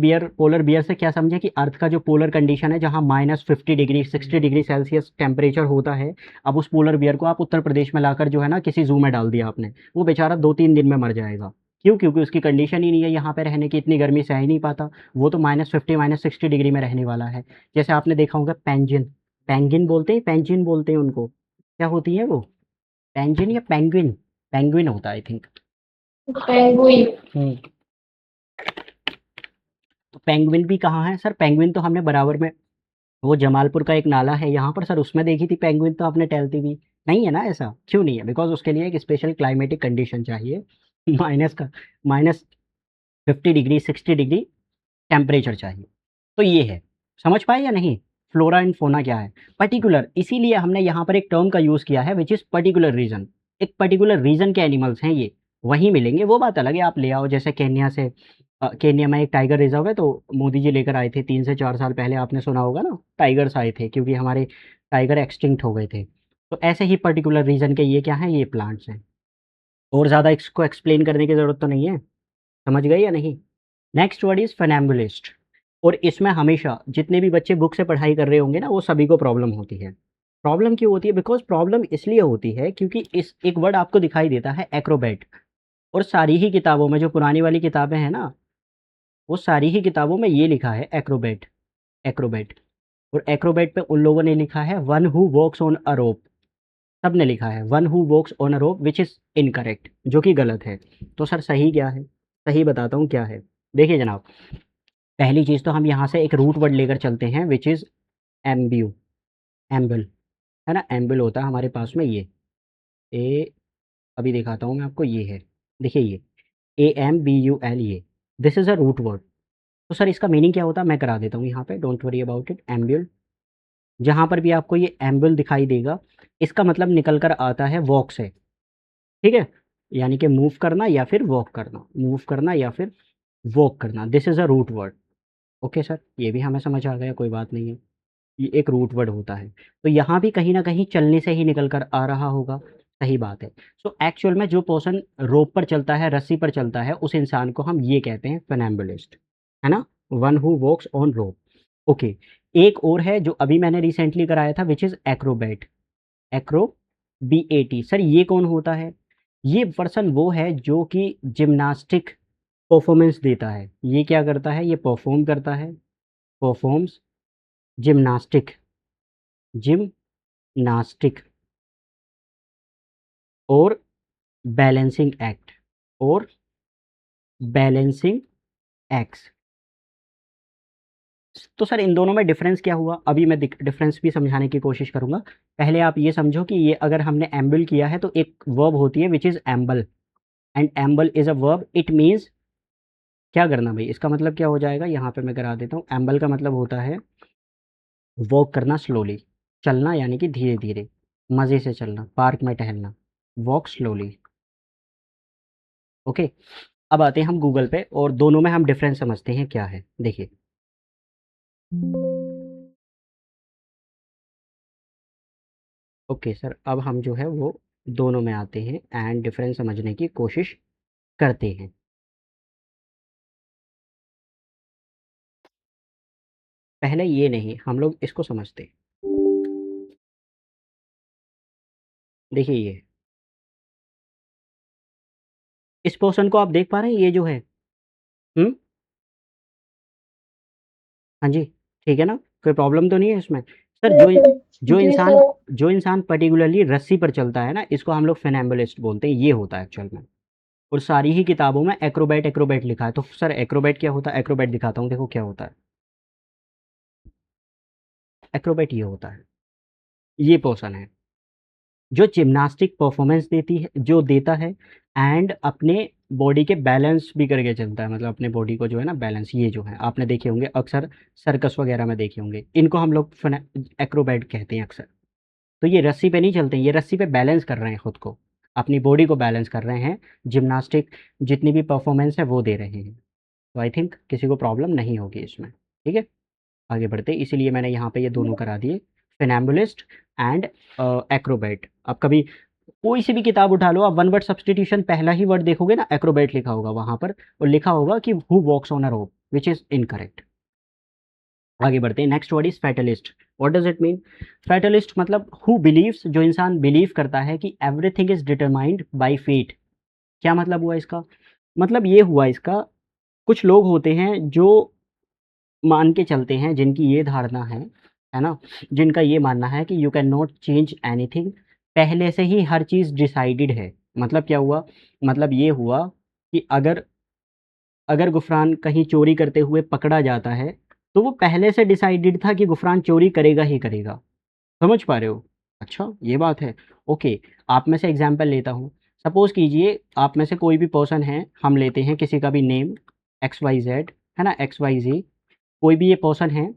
बियर से क्या समझे कि अर्थ का जो पोलर कंडीशन है जहाँ -50 डिग्री 60 डिग्री सेल्सियस टेम्परेचर होता है, अब उस पोलर बियर को आप उत्तर प्रदेश में लाकर जो है ना किसी ज़ू में डाल दिया आपने, वो बेचारा 2-3 दिन में मर जाएगा। क्यों? क्योंकि उसकी कंडीशन ही नहीं है यहाँ पे रहने की, इतनी गर्मी सह ही नहीं पाता। वो तो -50 -60 डिग्री में रहने वाला है। जैसे आपने देखा होगा पेंजिन, पेंगिन बोलते हैं, पेंजिन बोलते हैं उनको। क्या होती है वो? पेंजिन या पेंग्विन? पेंग्विन होता है आई थिंक। पेंगुइन। हुँ। तो पेंगुइन भी कहाँ है? सर पेंगुइन तो हमने बराबर में वो जमालपुर का एक नाला है यहाँ पर सर उसमें देखी थी पेंगुइन तो आपने टहलती हुई। नहीं है ना ऐसा? क्यों नहीं है? बिकॉज़ उसके लिए एक स्पेशल क्लाइमेटिक कंडीशन चाहिए। माइनस का -50 डिग्री 60 डिग्री टेम्परेचर चाहिए। तो ये है। समझ पाए या नहीं? फ्लोरा एंड फ़ौना क्या है? पर्टिकुलर इसीलिए हमने यहाँ पर एक टर्म का यूज़ किया है व्हिच इज़ पर्टिकुलर रीज़न। एक पर्टिकुलर रीज़न के एनिमल्स हैं ये, वहीं मिलेंगे वो बात अलग है आप ले आओ जैसे केन्या से केन्या में एक टाइगर रिज़र्व है तो मोदी जी लेकर आए थे 3 से 4 साल पहले आपने सुना होगा ना, टाइगर्स आए थे क्योंकि हमारे टाइगर एक्सटिंक्ट हो गए थे। तो ऐसे ही पर्टिकुलर रीज़न के ये क्या हैं? ये प्लांट्स हैं। और ज़्यादा इसको एक्सप्लेन करने की ज़रूरत तो नहीं है, समझ गए या नहीं? नेक्स्ट वर्ड इज़ फनैम्बुलिस्ट और इसमें हमेशा जितने भी बच्चे बुक से पढ़ाई कर रहे होंगे ना, वो सभी को प्रॉब्लम होती है। प्रॉब्लम क्यों होती है? बिकॉज़ प्रॉब्लम इसलिए होती है क्योंकि इस एक वर्ड आपको दिखाई देता है एक्रोबैट और सारी ही किताबों में जो पुरानी वाली किताबें हैं ना, वो सारी ही किताबों में ये लिखा है एक्रोबैट। एक्रोबैट, और एक्रोबैट पे उन लोगों ने लिखा है one who walks on a rope, सबने लिखा है one who walks on a rope which is incorrect, जो कि गलत है। तो सर सही क्या है? सही बताता हूँ क्या है। देखिए जनाब, पहली चीज़ तो हम यहाँ से एक रूट वर्ड लेकर चलते हैं विच इज़ एम्ब्यू, एम्बल, है ना, एम्बल होता है हमारे पास में ये ए, अभी दिखाता हूँ मैं आपको, ये है, देखिए ये AMBUL, ये this is a root word. तो सर इसका मीनिंग क्या होता है मैं करा देता हूँ यहाँ पे, don't worry about it. Ambul, जहाँ पर भी आपको ये एम्बुल दिखाई देगा, इसका मतलब निकल कर आता है वॉक से, ठीक है, यानी कि मूव करना या फिर वॉक करना, मूव करना या फिर वॉक करना, this is a root word. Okay sir, ये भी हमें समझ आ गया, कोई बात नहीं है, ये एक रूट वर्ड होता है। तो यहाँ भी कहीं ना कहीं चलने से ही निकल कर आ रहा होगा, सही बात है। सो एक्चुअल में जो पर्सन रोप पर चलता है, रस्सी पर चलता है, उस इंसान को हम ये कहते हैं फनेम्बुलिस्ट, है ना, one who walks on rope. Okay, एक और है जो अभी मैंने रिसेंटली कराया था which is acrobat, acro BAT। Sir ये कौन होता है? ये पर्सन वो है जो कि जिम्नास्टिक परफॉर्मेंस देता है। ये क्या करता है? ये परफॉर्म करता है, परफॉर्म्स जिम्नास्टिक, जिम्नास्टिक और बैलेंसिंग एक्ट, और बैलेंसिंग एक्ट्स। तो सर इन दोनों में डिफरेंस क्या हुआ? अभी मैं डिफरेंस भी समझाने की कोशिश करूंगा। पहले आप ये समझो कि ये अगर हमने एम्बल किया है तो एक वर्ब होती है which is एम्बल, and एम्बल is a verb, it means क्या करना भाई, इसका मतलब क्या हो जाएगा, यहाँ पे मैं करा देता हूँ। एम्बल का मतलब होता है वॉक करना स्लोली, चलना यानी कि धीरे धीरे, मज़े से चलना, पार्क में टहलना, वॉक स्लोली। ओके, अब आते हैं हम गूगल पे और दोनों में हम डिफरेंस समझते हैं क्या है। देखिए ओके सर, अब हम जो है वो दोनों में आते हैं एंड डिफरेंस समझने की कोशिश करते हैं। पहले ये नहीं, हम लोग इसको समझते हैं। देखिए ये, इस पोर्शन को आप देख पा रहे हैं, ये जो है, हम्म, हाँ जी, ठीक है ना, कोई प्रॉब्लम तो नहीं है इसमें? सर जो जी इंसान, सर। जो इंसान पर्टिकुलरली रस्सी पर चलता है ना, इसको हम लोग फेनैम्बुलिस्ट बोलते हैं, ये होता है एक्चुअल में। और सारी ही किताबों में एक्रोबैट एक्रोबैट लिखा है। तो सर एक्रोबैट क्या होता है? एक्रोबैट दिखाता हूँ, देखो क्या होता है। एक्रोबैट ये होता है, ये पोर्शन है जो जिम्नास्टिक परफॉर्मेंस देती है, जो देता है, एंड अपने बॉडी के बैलेंस भी करके चलता है, मतलब अपने बॉडी को जो है ना बैलेंस, ये जो है आपने देखे होंगे अक्सर, सर्कस वगैरह में देखे होंगे, इनको हम लोग एक्रोबैट कहते हैं अक्सर। तो ये रस्सी पे नहीं चलते हैं, ये रस्सी पे बैलेंस कर रहे हैं खुद को, अपनी बॉडी को बैलेंस कर रहे हैं, जिम्नास्टिक जितनी भी परफॉर्मेंस है वो दे रहे हैं। तो आई थिंक किसी को प्रॉब्लम नहीं होगी इसमें, ठीक है, आगे बढ़ते, इसीलिए मैंने यहाँ पे ये दोनों करा दिए, फिनैम्बुलिस्ट एंड एक्रोबैट। अब कभी कोई सी भी किताब उठा लो, आप वन वर्ड सब्सटीट्यूशन पहला ही वर्ड देखोगे ना, एक्रोबैट लिखा होगा वहाँ पर, और लिखा होगा कि who walks on a rope, which is incorrect. आगे बढ़ते हैं, next word is fatalist. What does it mean? Fatalist मतलब हु बिलीव्स, जो इंसान बिलीव करता है कि everything is determined by fate. क्या मतलब हुआ इसका? मतलब ये हुआ इसका, कुछ लोग होते हैं जो मान के चलते हैं, जिनकी ये धारणा है ना, जिनका ये मानना है कि you can not change anything, पहले से ही हर चीज़ डिसाइडेड है। मतलब क्या हुआ? मतलब ये हुआ कि अगर अगर गुफरान कहीं चोरी करते हुए पकड़ा जाता है, तो वो पहले से डिसाइडेड था कि गुफरान चोरी करेगा ही करेगा। समझ पा रहे हो? अच्छा, ये बात है। ओके, आप में से एग्जांपल लेता हूँ। सपोज़ कीजिए आप में से कोई भी पर्सन है, हम लेते हैं किसी का भी नेम XYZ, है ना, XYZ, कोई भी ये पर्सन है,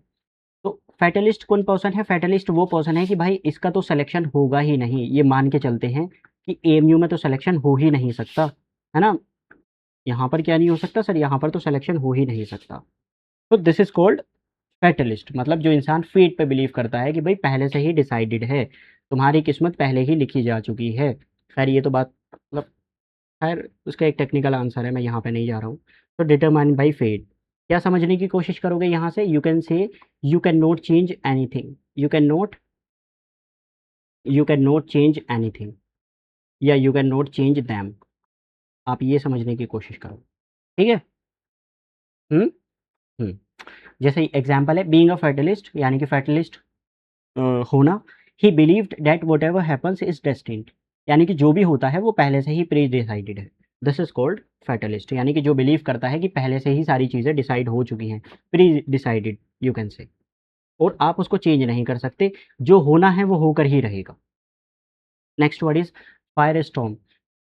तो फैटलिस्ट कौन पर्सन है? फैटलिस्ट वो पर्सन है कि भाई इसका तो सिलेक्शन होगा ही नहीं, ये मान के चलते हैं कि AMU में तो सिलेक्शन हो ही नहीं सकता, है ना, यहाँ पर क्या नहीं हो सकता सर, यहाँ पर तो सिलेक्शन हो ही नहीं सकता। तो दिस इज कॉल्ड फैटलिस्ट, मतलब जो इंसान फेट पे बिलीव करता है कि भाई पहले से ही डिसाइडेड है, तुम्हारी किस्मत पहले ही लिखी जा चुकी है। खैर ये तो बात, मतलब खैर उसका एक टेक्निकल आंसर है, मैं यहाँ पे नहीं जा रहा हूँ। तो डिटरमाइंड बाई फेट, क्या समझने की कोशिश करोगे यहाँ से? You can say you can not change anything, you can not change anything, या you can not change them. आप ये समझने की कोशिश करो, ठीक है। हम्म हम्म जैसे एग्जाम्पल है बीइंग अ फैटलिस्ट, यानी कि फैटलिस्ट होना। ही believed that what ever happens is destined, यानी कि जो भी होता है वो पहले से ही प्री डिसाइडेड है। दिस इज कॉल्ड फैटलिस्ट, यानी कि जो बिलीव करता है कि पहले से ही सारी चीज़ें डिसाइड हो चुकी हैं, प्री डिसाइडेड यू कैन से, और आप उसको चेंज नहीं कर सकते, जो होना है वो होकर ही रहेगा। Next word is fire storm.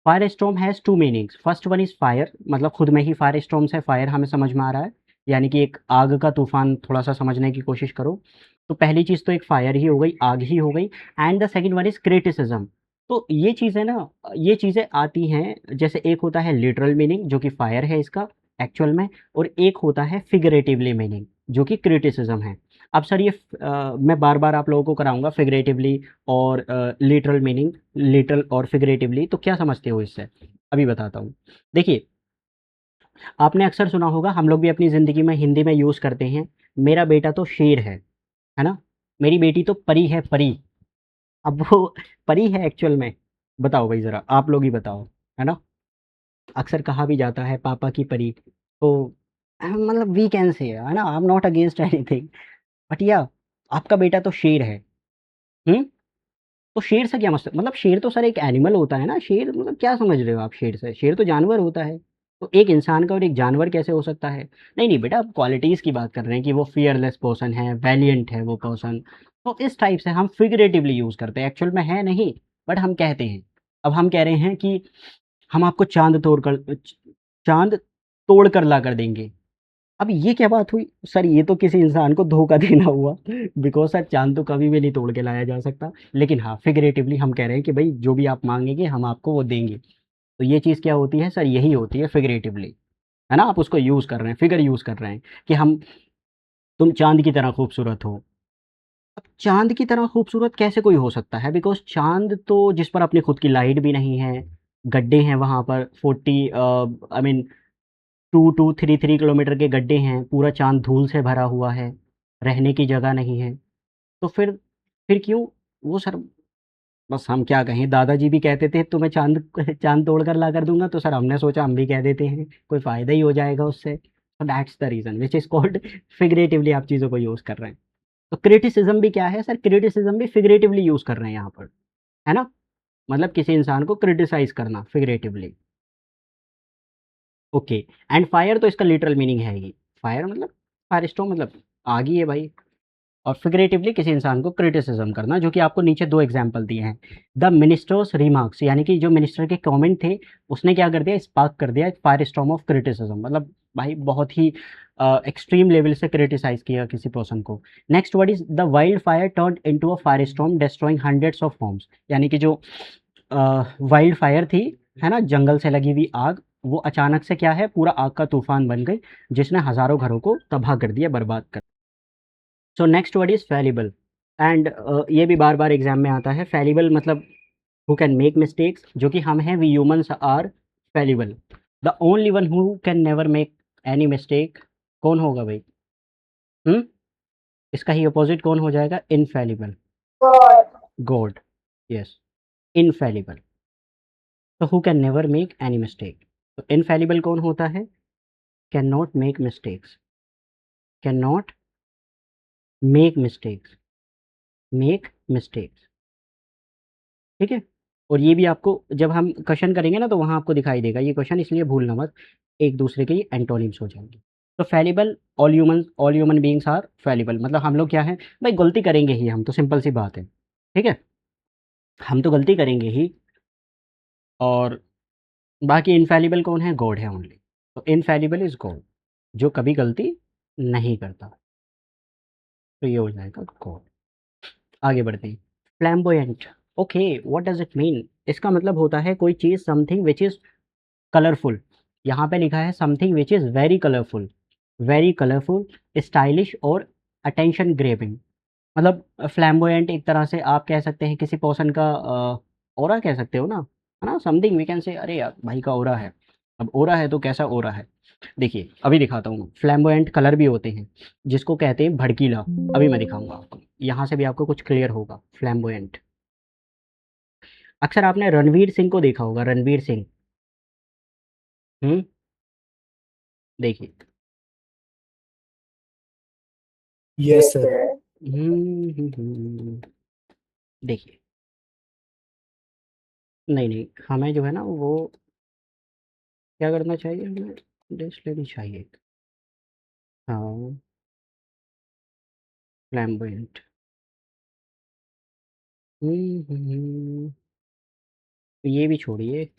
Fire storm has two meanings. First one is fire, मतलब खुद में ही फायर स्टॉर्म्स है, फायर हमें समझ में आ रहा है, यानी कि एक आग का तूफान, थोड़ा सा समझने की कोशिश करो। तो पहली चीज़ तो एक फायर ही हो गई, आग ही हो गई। And the second one is criticism. तो ये चीज़ें ना, ये चीज़ें आती हैं, जैसे एक होता है लिटरल मीनिंग जो कि फायर है इसका एक्चुअल में, और एक होता है फिगरेटिवली मीनिंग जो कि क्रिटिसिज्म है। अब सर ये मैं बार बार आप लोगों को कराऊंगा फिगरेटिवली और लिटरल मीनिंग, लिटरल और फिगरेटिवली, तो क्या समझते हो इससे, अभी बताता हूँ। देखिए, आपने अक्सर सुना होगा, हम लोग भी अपनी ज़िंदगी में हिंदी में यूज़ करते हैं, मेरा बेटा तो शेर है ना? मेरी बेटी तो परी है, परी। अब वो परी है एक्चुअल में? बताओ भाई ज़रा, आप लोग ही बताओ, है ना? अक्सर कहा भी जाता है पापा की परी, तो मतलब वी कैन से, है ना, I am not against anything, but या आपका बेटा तो शेर है। हुँ? तो शेर से क्या मतलब शेर तो सर एक एनिमल होता है ना, शेर मतलब क्या समझ रहे हो आप शेर से? शेर तो जानवर होता है। तो एक इंसान का और एक जानवर कैसे हो सकता है? नहीं, नहीं बेटा, आप क्वालिटीज़ की बात कर रहे हैं कि वो फियरलेस पर्सन है, वैलिएंट है वो पर्सन। तो इस टाइप से हम फिगरेटिवली यूज़ करते हैं, एक्चुअल में है नहीं, बट हम कहते हैं। अब हम कह रहे हैं कि हम आपको चाँद तोड़ कर ला कर देंगे। अब ये क्या बात हुई? सर ये तो किसी इंसान को धोखा देना हुआ, बिकॉज़ सर चाँद तो कभी भी नहीं तोड़ के लाया जा सकता। लेकिन हाँ, फिगरेटिवली हम कह रहे हैं कि भई जो भी आप माँगेंगे हम आपको वो देंगे। तो ये चीज़ क्या होती है सर? यही होती है फिगरेटिवली, है ना? आप उसको यूज़ कर रहे हैं, फिगर यूज़ कर रहे हैं कि हम तुम चाँद की तरह खूबसूरत हो। अब चाँद की तरह खूबसूरत कैसे कोई हो सकता है? बिकॉज़ चाँद तो जिस पर अपनी खुद की लाइट भी नहीं है, गड्ढे हैं वहाँ पर 40 आई मीन 2-2, 3-3 किलोमीटर के गड्ढे हैं, पूरा चाँद धूल से भरा हुआ है, रहने की जगह नहीं है। तो फिर क्यों वो सर, बस हम क्या कहें, दादाजी भी कहते थे तुम्हें चाँद चाँद तोड़ कर ला कर दूँगा, तो सर हमने सोचा हम भी कह देते हैं, कोई फ़ायदा ही हो जाएगा उससे। तो that's the reason which is called figuratively आप चीज़ों को यूज़ कर रहे हैं। तो क्रिटिसिज़्म भी क्या है सर? क्रिटिसिज़्म भी फिगरेटिवली यूज़ कर रहे हैं यहाँ पर, है ना? मतलब किसी इंसान को क्रिटिसाइज़ करना फिगरेटिवली। ओके। एंड फायर तो इसका लिटरल मीनिंग है ही। फायर मतलब फायर स्टोर्म मतलब आग ही है भाई। और फिगरेटिवली किसी इंसान को क्रिटिसिज्म करना, जो कि आपको नीचे 2 एग्ज़ाम्पल दिए हैं। द मिनिस्टर्स रिमार्क्स, यानी कि जो मिनिस्टर के कमेंट थे, उसने क्या कर दिया, स्पार्क कर दिया एक फायर स्टॉर्म ऑफ क्रिटिसिज्म, मतलब भाई बहुत ही एक्सट्रीम लेवल से क्रिटिसाइज़ किया किसी पर्सन को। Next word is the wildfire turned into a firestorm destroying hundreds of homes, यानी कि जो वाइल्ड फायर थी, है ना, जंगल से लगी हुई आग, वो अचानक से क्या है, पूरा आग का तूफान बन गई, जिसने हज़ारों घरों को तबाह कर दिया, बर्बाद कर। So next word is fallible. And ये भी बार-बार एग्ज़ाम में आता है। फैलिबल मतलब हू कैन मेक मिस्टेक्स, जो कि हम हैं, we humans are fallible. The only one who can never make any mistake, कौन होगा भाई? हुँ? इसका ही अपोज़िट कौन हो जाएगा? Infallible. God. God, yes, infallible. तो who can never make any mistake. तो इनफैलिबल कौन होता है? Can not make mistakes, can not make mistakes, make mistakes, ठीक है? और ये भी आपको जब हम क्वेश्चन करेंगे ना, तो वहाँ आपको दिखाई देगा ये क्वेश्चन, इसलिए भूलना मत, एक दूसरे के ये एंटोनिम्स हो जाएंगे। तो फैलिबल, ऑल ह्यूमन बीइंग्स आर फैलिबल, मतलब हम लोग क्या है भाई, गलती करेंगे ही हम, तो सिंपल सी बात है, ठीक है? हम तो गलती करेंगे ही, और बाकी इनफैलिबल कौन है? गॉड है ओनली। तो इनफैलिबल इज गॉड, जो कभी गलती नहीं करता। तो ये हो जाएगा गॉड। आगे बढ़ते हैं। Flamboyant, okay, what does it mean? इसका मतलब होता है कोई चीज़, समथिंग विच इज़ कलरफुल। यहाँ पे लिखा है something which is very colourful, stylish और अटेंशन ग्रेबिंग। मतलब फ्लैम्बोयंट एक तरह से आप कह सकते हैं किसी पर्सन का ऑरा कह सकते हो ना, है ना? समथिंग वी कैन से, अरे यार भाई का ऑरा है। अब ऑरा है तो कैसा ऑरा है? देखिए अभी दिखाता हूँ। फ्लैम्बोयंट कलर भी होते हैं, जिसको कहते हैं भड़कीला। अभी मैं दिखाऊंगा आपको, यहाँ से भी आपको कुछ क्लियर होगा। फ्लैम्बोयंट, अक्सर आपने रणवीर सिंह को देखा होगा, रणवीर सिंह। देखिए, यस सर। देखिए, नहीं, हमें जो है ना वो क्या करना चाहिए, हमें डिश लेनी चाहिए। हाँ, फ्लैम्बोयंट। ये भी छोड़िए,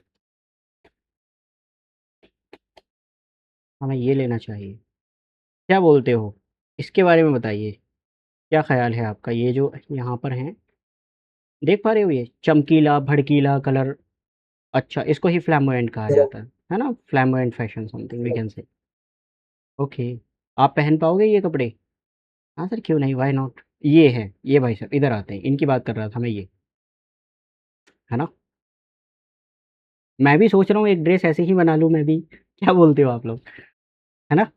हमें ये लेना चाहिए। क्या बोलते हो? इसके बारे में बताइए, क्या ख़्याल है आपका? ये जो यहाँ पर हैं, देख पा रहे हो ये चमकीला, भड़कीला कलर? अच्छा, इसको ही फ्लैम्बोयंट कहा जाता है ना? Flamboyant fashion something we can say. Okay, आप पहन पाओगे ये कपड़े? हाँ सर, क्यों नहीं, व्हाई नॉट? ये है, ये भाई साहब इधर आते हैं, इनकी बात कर रहा था मैं, ये, है ना? मैं भी सोच रहा हूँ एक ड्रेस ऐसे ही बना लूँ मैं भी, क्या बोलते हो आप लोग? है ना?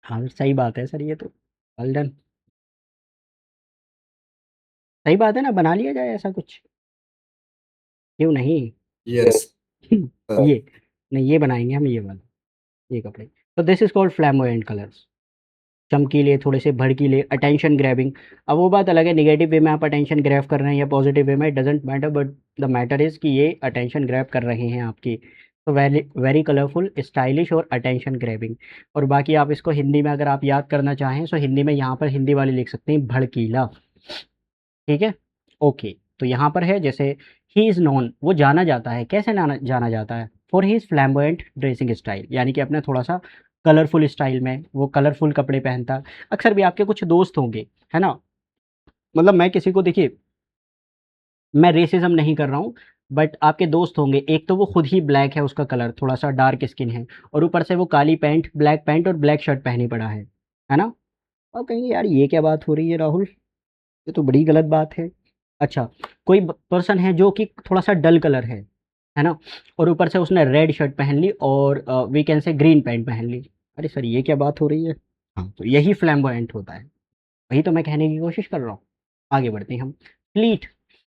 हाँ, सही बात है सर, ये तो वेल डन। सही बात है ना, बना लिया जाए ऐसा कुछ, क्यों नहीं? Yes sir. ये नहीं, ये बनाएँगे हम, ये वाला, ये कपड़े। तो दिस इज़ कॉल्ड फ्लैम्बोयंट कलर्स। चमकीले, थोड़े से भड़कीले, अटेंशन ग्रैबिंग। अब वो बात अलग है, नेगेटिव वे में आप अटेंशन ग्रैब कर रहे हैं या पॉजिटिव वे में, it doesn't matter, but the matter is कि ये अटेंशन ग्रैब कर रहे हैं आपकी। तो वेरी वेरी कलरफुल, स्टाइलिश और अटेंशन ग्रैबिंग। और बाकी आप इसको हिंदी में अगर आप याद करना चाहें, तो हिंदी में यहाँ पर हिंदी वाले लिख सकते हैं भड़कीला। ठीक है? ओके, तो यहाँ पर है जैसे ही इज़ नोन, वो जाना जाता है, कैसे जाना जाता है? फॉर हिज फ्लैम्बोयंट ड्रेसिंग स्टाइल, यानी कि अपने थोड़ा-सा कलरफुल स्टाइल में, वो कलरफुल कपड़े पहनता है। अक्सर भी आपके कुछ दोस्त होंगे, है ना? मतलब मैं किसी को देखिए, मैं रेसिज़्म नहीं कर रहा हूँ, बट आपके दोस्त होंगे, एक तो वो खुद ही ब्लैक है, उसका कलर थोड़ा-सा डार्क स्किन है, और ऊपर से वो काली पैंट और ब्लैक शर्ट पहने पड़ा है ना? और कहेंगे यार ये क्या बात हो रही है राहुल? ये तो बड़ी गलत बात है। अच्छा, कोई पर्सन है जो कि थोड़ा-सा डल कलर है ना? और ऊपर से उसने रेड शर्ट पहन ली और we can say green pant पहन ली। अरे सर, ये क्या बात हो रही है? हाँ, तो यही फ्लैम्बोयंट होता है। वही तो मैं कहने की कोशिश कर रहा हूँ। आगे बढ़ते हैं हम। Fleet,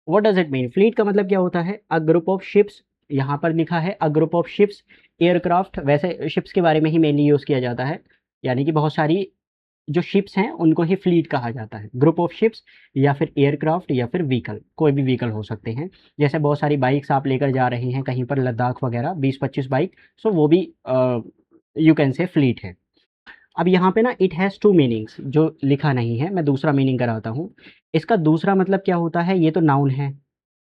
what does it mean? Fleet का मतलब क्या होता है? अ ग्रुप ऑफ शिप्स, यहाँ पर लिखा है a group of ships, aircraft, वैसे शिप्स के बारे में ही मेनली यूज़ किया जाता है। यानी कि बहुत सारी जो शिप्स हैं उनको ही फ्लीट कहा जाता है। ग्रुप ऑफ शिप्स या फिर एयरक्राफ्ट या फिर व्हीकल, कोई भी व्हीकल हो सकते हैं। जैसे बहुत सारी बाइक्स आप लेकर जा रहे हैं कहीं पर लद्दाख वगैरह, 20-25 बाइक, सो वो भी यू कैन से फ्लीट है। अब यहाँ पे ना इट हैज़ टू मीनिंग्स, जो लिखा नहीं है, मैं दूसरा मीनिंग कराता हूँ। इसका दूसरा मतलब क्या होता है? ये तो नाउन है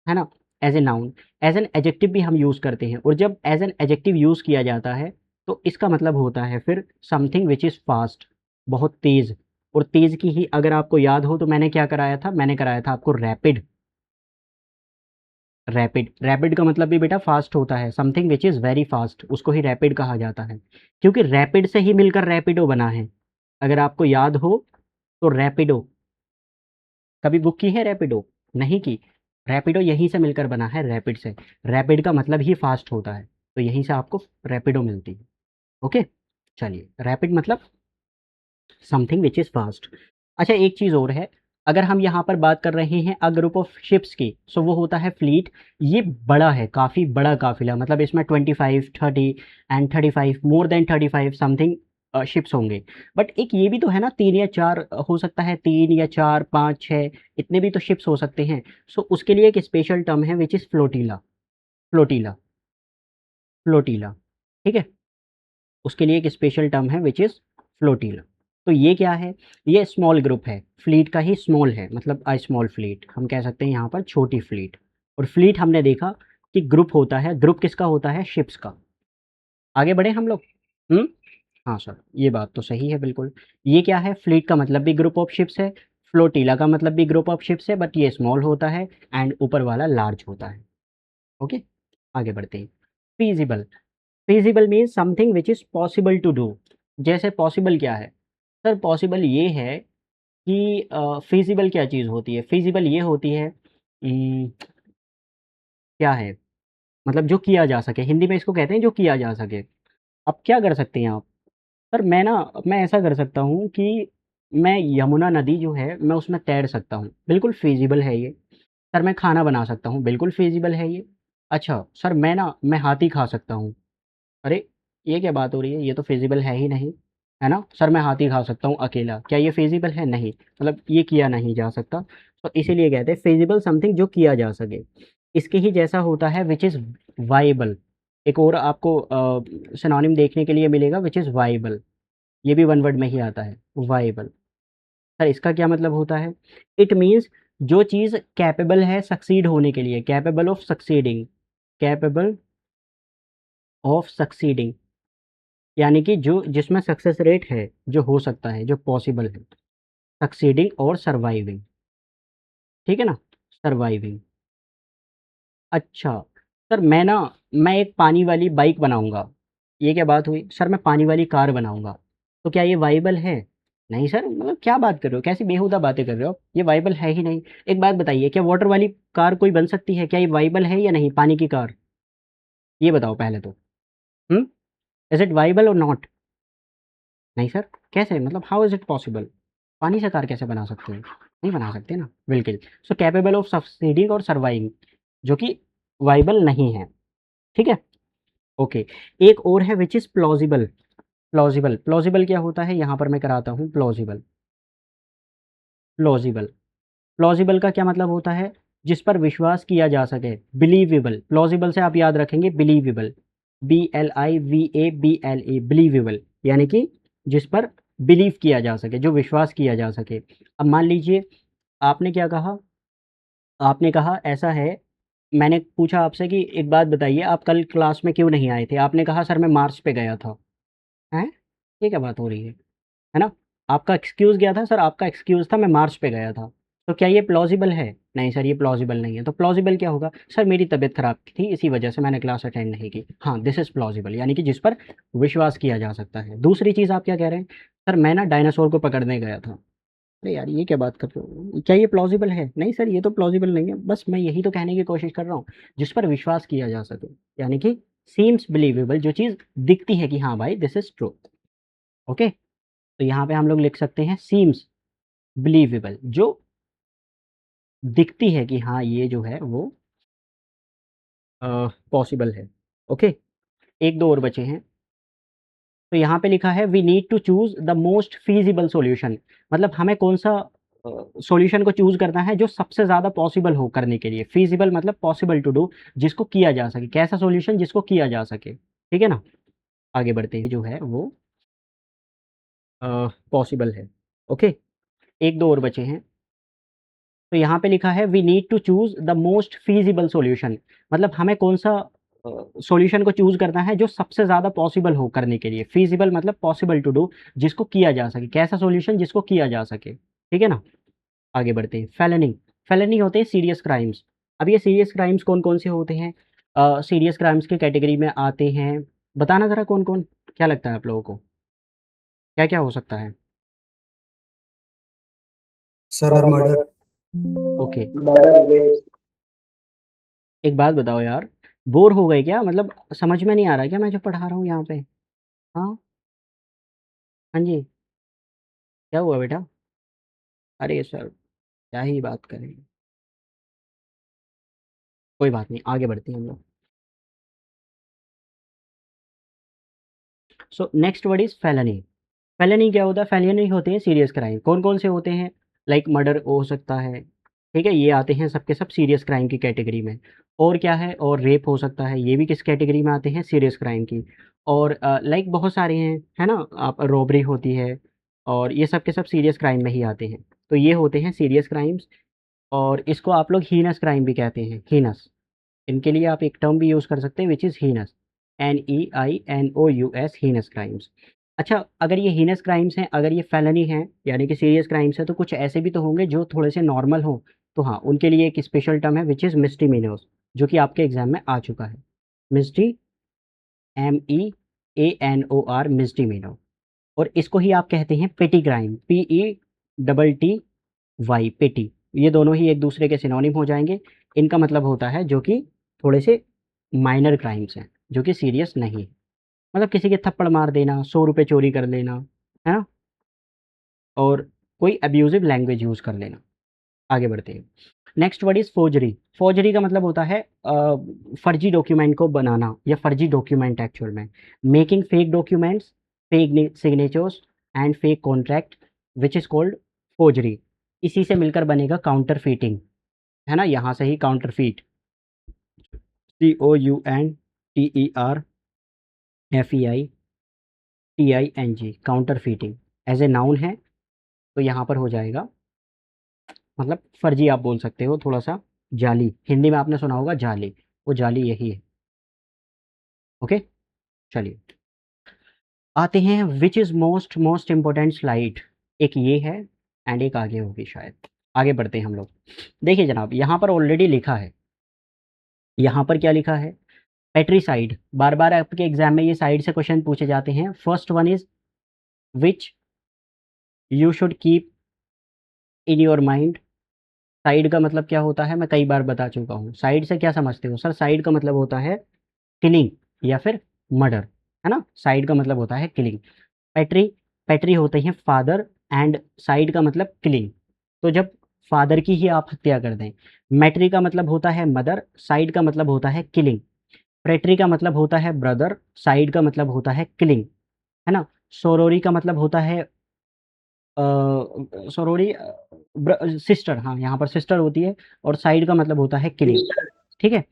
ना? As a noun, as an adjective भी हम यूज़ करते हैं, और जब एज एन एडजेक्टिव यूज़ किया जाता है तो इसका मतलब होता है फिर समथिंग विच इज़ फास्ट, बहुत तेज़। और तेज़ की ही अगर आपको याद हो तो मैंने क्या कराया था? मैंने कराया था आपको रैपिड। रैपिड का मतलब भी बेटा फास्ट होता है, something which is very fast, उसको ही रैपिड कहा जाता है, क्योंकि रैपिड से ही मिलकर रैपिडो बना है। अगर आपको याद हो तो रैपिडो, कभी बुक की है रैपिडो? नहीं की। रैपिडो यहीं से मिलकर बना है, रैपिड से। रैपिड का मतलब ही फास्ट होता है, तो यहीं से आपको रैपिडो मिलती है। ओके, चलिए, रैपिड मतलब समथिंग विच इज़ फास्ट। अच्छा, एक चीज़ और है, अगर हम यहाँ पर बात कर रहे हैं अ ग्रुप ऑफ शिप्स की, सो वो होता है फ्लीट। ये बड़ा है, काफ़ी बड़ा काफ़िला, मतलब इसमें 25, 30 and 35, more than 35 something ships होंगे। बट एक ये भी तो है ना, 3 या 4 हो सकता है, 3 या 4, 5, 6, इतने भी तो शिप्स हो सकते हैं। सो उसके लिए एक स्पेशल टर्म है which is flotilla, flotilla, flotilla, ठीक है? उसके लिए एक स्पेशल टर्म है विच इज़ फ्लोटिला। तो ये क्या है? ये स्मॉल ग्रुप है, फ्लीट का ही स्मॉल है, मतलब अ स्मॉल फ्लीट, हम कह सकते हैं यहाँ पर छोटी फ्लीट। और फ्लीट हमने देखा कि ग्रुप होता है, ग्रुप किसका होता है? शिप्स का। आगे बढ़े हम लोग? हुँ? हाँ सर, ये बात तो सही है बिल्कुल। ये क्या है? फ्लीट का मतलब भी ग्रुप ऑफ शिप्स है, फ्लोटिला का मतलब भी ग्रुप ऑफ शिप्स है, बट ये स्मॉल होता है एंड ऊपर वाला लार्ज होता है। ओके, आगे बढ़ते हैं। Feasible, feasible means something which is possible to do. जैसे पॉसिबल क्या है? सर पॉसिबल ये है कि फ़ीज़िबल क्या चीज़ होती है? फ़ीज़िबल ये होती है, क्या है? मतलब जो किया जा सके, हिंदी में इसको कहते हैं जो किया जा सके। अब क्या कर सकते हैं आप? सर मैं ऐसा कर सकता हूँ कि मैं यमुना नदी जो है, मैं उसमें तैर सकता हूँ, बिल्कुल फ़ीज़िबल है ये। सर मैं खाना बना सकता हूँ, बिल्कुल फ़ीज़िबल है ये। अच्छा, सर मैं हाथी खा सकता हूँ। अरे! ये क्या बात हो रही है? ये तो फ़िज़िबल है ही नहीं। है ना। सर मैं हाथी खा सकता हूँ अकेला, क्या ये फिजिबल है? नहीं, मतलब ये किया नहीं जा सकता। तो इसीलिए कहते हैं फिजिबल समथिंग जो किया जा सके। इसके ही जैसा होता है विच इज़ वाइबल। एक और आपको सिनोनिम देखने के लिए मिलेगा विच इज़ वाइबल। ये भी वन वर्ड में ही आता है, वाइबल। सर इसका क्या मतलब होता है? इट मीन्स जो चीज़ कैपेबल है सक्सीड होने के लिए, capable of succeeding, capable of succeeding, यानी कि जो जिसमें सक्सेस रेट है, जो हो सकता है, जो पॉसिबल है, सक्सीडिंग और सर्वाइविंग। ठीक है ना, सर्वाइविंग। अच्छा सर मैं एक पानी वाली बाइक बनाऊंगा, ये क्या बात हुई? सर मैं पानी वाली कार बनाऊंगा, तो क्या ये वाइबल है? नहीं सर, मतलब क्या बात कर रहे हो, कैसी बेहुदा बातें कर रहे हो, ये वाइबल है ही नहीं। एक बात बताइए, क्या वाटर वाली कार कोई बन सकती है? क्या ये वाइबल है या नहीं, पानी की कार? ये बताओ पहले तो। इज इट वाइबल और नॉट? नहीं सर, कैसे, मतलब हाउ इज इट पॉसिबल? पानी से कार कैसे बना सकते हो? नहीं बना सकते ना, बिल्कुल। सो कैपेबल ऑफ सक्सीडिंग और सर्वाइविंग, जो कि वाइबल नहीं है। ठीक है, ओके। एक और है which is plausible. Plausible, plausible क्या होता है, यहाँ पर मैं कराता हूँ। प्लॉजिबल, प्लॉजिबल, प्लॉजिबल का क्या मतलब होता है? जिस पर विश्वास किया जा सके। बिलीवेबल, प्लॉजिबल से आप याद रखेंगे बिलीवेबल, BLIVABLE, बिलीवेबल, यानी कि जिस पर बिलीव किया जा सके, जो विश्वास किया जा सके। अब मान लीजिए आपने क्या कहा, आपने कहा ऐसा है, मैंने पूछा आपसे कि एक बात बताइए, आप कल क्लास में क्यों नहीं आए थे? आपने कहा सर मैं मार्च पे गया था। हैं? ये क्या बात हो रही है ना? आपका एक्सक्यूज़ क्या था? सर आपका एक्सक्यूज़ था मैं मार्च पे गया था। तो क्या ये प्लॉजिबल है? नहीं सर, ये प्लॉजिबल नहीं है। तो प्लॉजिबल क्या होगा? सर मेरी तबीयत ख़राब थी, इसी वजह से मैंने क्लास अटेंड नहीं की। हाँ, दिस इज़ प्लॉजिबल, यानी कि जिस पर विश्वास किया जा सकता है। दूसरी चीज़ आप क्या कह रहे हैं? सर मैं ना डायनासोर को पकड़ने गया था। अरे यार, ये क्या बात कर रहे हो? क्या ये प्लॉजिबल है? नहीं सर, ये तो प्लॉजिबल नहीं है। बस मैं यही तो कहने की कोशिश कर रहा हूँ, जिस पर विश्वास किया जा सके, यानी कि सीम्स बिलीवेबल, जो चीज़ दिखती है कि हाँ भाई दिस इज़ ट्रूथ। ओके, तो यहाँ पे हम लोग लिख सकते हैं सीम्स बिलीवेबल, जो दिखती है कि हाँ ये जो है वो पॉसिबल है। ओके, एक दो और बचे हैं। तो यहाँ पे लिखा है we need to choose the most feasible solution, मतलब हमें कौन सा सॉल्यूशन को चूज़ करना है जो सबसे ज़्यादा पॉसिबल हो करने के लिए। फीजिबल मतलब पॉसिबल टू डू, जिसको किया जा सके। कैसा सॉल्यूशन? जिसको किया जा सके। ठीक है ना, आगे बढ़ते हैं, जो है वो पॉसिबल है। ओके, एक दो और बचे हैं। तो यहाँ पे लिखा है we need to choose the most feasible solution, मतलब हमें कौन सा सॉल्यूशन को चूज़ करना है जो सबसे ज़्यादा पॉसिबल हो करने के लिए। फीजिबल मतलब पॉसिबल टू डू, जिसको किया जा सके। कैसा सॉल्यूशन? जिसको किया जा सके। ठीक है ना, आगे बढ़ते हैं। फेलनी, फेलनी होते हैं सीरियस क्राइम्स। अब ये सीरियस क्राइम्स कौन कौन से होते हैं? सीरियस क्राइम्स की कैटेगरी में आते हैं, बताना ज़रा कौन कौन, क्या लगता है आप लोगों को, क्या क्या हो सकता है? Sir, murder. Okay, Murder, rape. एक बात बताओ यार, बोर हो गए क्या? मतलब समझ में नहीं आ रहा क्या मैं जो पढ़ा रहा हूँ यहाँ पे? हाँ, हाँ जी, क्या हुआ बेटा? अरे सर, क्या ही बात करें, कोई बात नहीं, आगे बढ़ते हैं हम लोग। सो next word is felony. Felony क्या होता है? फेलनी होते हैं सीरियस क्राइम। कौन कौन से होते हैं? लाइक मर्डर हो सकता है, ठीक है, ये आते हैं सबके सब सीरियस क्राइम की कैटेगरी में। और क्या है? और रेप हो सकता है, ये भी किस कैटेगरी में आते हैं? सीरियस क्राइम की। और लाइक बहुत सारे हैं, है ना, आप रॉबरी होती है, और ये सब के सब सीरियस क्राइम में ही आते हैं। तो ये होते हैं सीरियस क्राइम्स, और इसको आप लोग हीनस क्राइम भी कहते हैं, हीनस। इनके लिए आप एक टर्म भी यूज़ कर सकते हैं which is heinous, NEINOUS, heinous crimes. अच्छा, अगर ये हीनस क्राइम्स हैं, अगर ये फेलनी हैं, यानी कि सीरियस क्राइम्स हैं, तो कुछ ऐसे भी तो होंगे जो थोड़े से नॉर्मल हों। तो हाँ, उनके लिए एक स्पेशल टर्म है विच इज़ मिस्टीमिनर्स, जो कि आपके एग्जाम में आ चुका है। मिस्टी, MEANOR, मिस्टीमिनर। और इसको ही आप कहते हैं पेटी क्राइम, PETTY, पेटी। ये दोनों ही एक दूसरे के सिनोनिम हो जाएंगे। इनका मतलब होता है जो कि थोड़े से माइनर क्राइम्स हैं, जो कि सीरियस नहीं है। मतलब किसी के थप्पड़ मार देना, 100 रुपये चोरी कर लेना, है ना, और कोई अब्यूजिव लैंग्वेज यूज़ कर लेना। आगे बढ़ते हैं। Next word is forgery. Forgery का मतलब होता है फर्जी डॉक्यूमेंट को बनाना, या फर्जी डॉक्यूमेंट एक्चुअल में। Making fake documents, fake signatures and fake contract which is called forgery. इसी से मिलकर बनेगा काउंटर फीटिंग, है ना, यहाँ से ही counterfeit, COUNTERFEITING, counterfeiting as a noun है, तो यहाँ पर हो जाएगा मतलब फर्जी आप बोल सकते हो, थोड़ा सा जाली, हिंदी में आपने सुना होगा जाली, वो जाली यही है। ओके, चलिए आते हैं which is most important slide, एक ये है एंड एक आगे होगी शायद। आगे बढ़ते हैं हम लोग। देखिए जनाब, यहाँ पर ऑलरेडी लिखा है, यहाँ पर क्या लिखा है, पेट्रीसाइड। बार बार आपके एग्जाम में ये साइड से क्वेश्चन पूछे जाते हैं। First one is which you should keep in your mind. Side का मतलब क्या होता है, मैं कई बार बता चुका हूँ। साइड से क्या समझते हो सर? साइड का मतलब होता है किलिंग या फिर मर्डर, है ना। साइड का मतलब होता है किलिंग। पेट्री, पेट्री होते हैं फादर एंड साइड का मतलब किलिंग। तो जब फादर की ही आप हत्या कर दें, मैट्री का मतलब होता है मदर, साइड का मतलब होता है किलिंग। प्रेट्री का मतलब होता है ब्रदर, साइड का मतलब होता है किलिंग, है ना। सोरोरी का मतलब होता है सोरोरी सिस्टर, हाँ यहाँ पर सिस्टर होती है, और साइड का मतलब होता है किलिंग, ठीक है।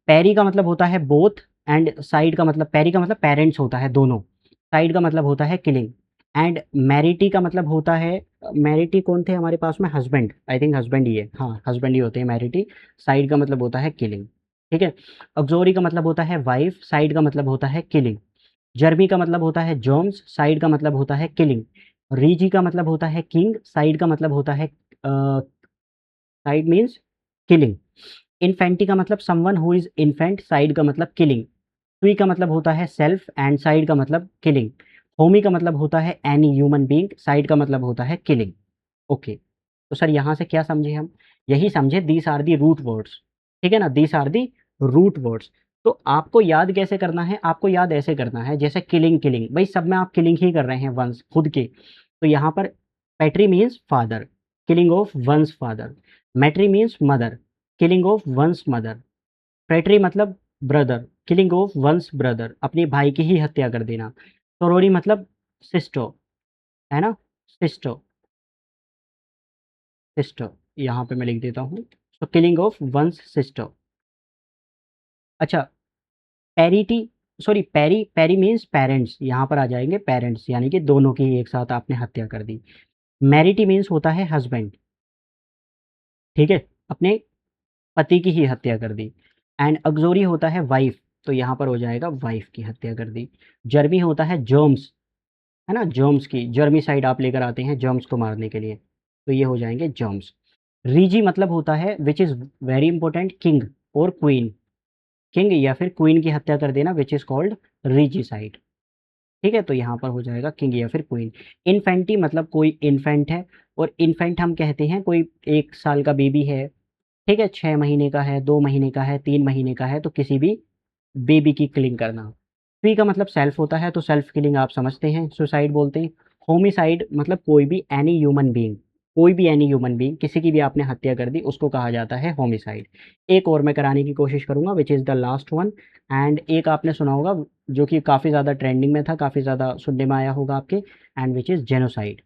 पैरी का मतलब होता है बोथ एंड साइड का मतलब, पैरी का मतलब पेरेंट्स होता है दोनों, साइड का मतलब होता है किलिंग। एंड मैरिटी का मतलब होता है, मैरिटी कौन थे हमारे पास में? हस्बैंड, आई थिंक हस्बैंड ही है, हाँ हस्बैंड ही होते हैं मैरिटी। साइड का मतलब होता है किलिंग, ठीक है। ऑक्सोरी का मतलब होता है वाइफ, साइड का मतलब होता है किलिंग। जर्मी का मतलब होता है जॉन्स, साइड का मतलब होता है किलिंग। रीजी का मतलब होता है किंग, साइड का मतलब होता है साइड मीन्स किलिंग। इन्फेंटी का मतलब someone who is infant, side का मतलब किलिंग। सुई का मतलब होता है सेल्फ एंड साइड का मतलब किलिंग। होमी का मतलब होता है एनी ह्यूमन बीइंग, साइड का मतलब होता है किलिंग। ओके, तो सर यहाँ से क्या समझे हम? यही समझे these are the root words, ठीक है ना, these are the root words. तो आपको याद कैसे करना है? आपको याद ऐसे करना है जैसे किलिंग, किलिंग भाई सब में आप किलिंग ही कर रहे हैं वंस खुद के। तो यहाँ पर patri means father, killing of one's father. Matri means mother, killing of one's mother. Patri मतलब brother, killing of one's brother, अपने भाई की ही हत्या कर देना। सोरोरी मतलब सिस्टर, है ना, सिस्टर, सिस्टर यहाँ पे मैं लिख देता हूँ, तो किलिंग ऑफ वंस सिस्टर। अच्छा, पैरिटी, सॉरी पैरी, पैरी मीन्स पेरेंट्स, यहाँ पर आ जाएंगे पेरेंट्स, यानी कि दोनों की ही एक साथ आपने हत्या कर दी। मैरिटी मीन्स होता है हस्बैंड, ठीक है, अपने पति की ही हत्या कर दी। एंड अग्जोरी होता है वाइफ, तो यहाँ पर हो जाएगा वाइफ की हत्या कर दी। जर्मी होता है जर्म्स, है ना, जर्म्स की, जर्मी साइड आप लेकर आते हैं जर्म्स को मारने के लिए, तो ये हो जाएंगे जर्म्स। रीजी मतलब होता है विच इज़ वेरी इंपॉर्टेंट किंग और क्वीन, किंग या फिर क्वीन की हत्या कर देना विच इज़ कॉल्ड रीजीसाइड, ठीक है। तो यहाँ पर हो जाएगा किंग या फिर क्वीन। इन्फेंटी मतलब कोई इन्फेंट है, और इन्फेंट हम कहते हैं कोई 1 साल का बेबी है, ठीक है, 6 महीने का है, 2 महीने का है, 3 महीने का है, तो किसी भी बेबी की किलिंग करना। फ्री का मतलब सेल्फ होता है, तो सेल्फ किलिंग आप समझते हैं, सुसाइड बोलते हैं। होमिसाइड मतलब कोई भी एनी ह्यूमन बीइंग, कोई भी एनी ह्यूमन बीइंग, किसी की भी आपने हत्या कर दी उसको कहा जाता है होमिसाइड। एक और मैं कराने की कोशिश करूँगा which is the last one, and एक आपने सुना होगा जो कि काफ़ी ज़्यादा ट्रेंडिंग में था, काफ़ी ज़्यादा सुनने में आया होगा आपके, एंड विच इज़ जेनोसाइड,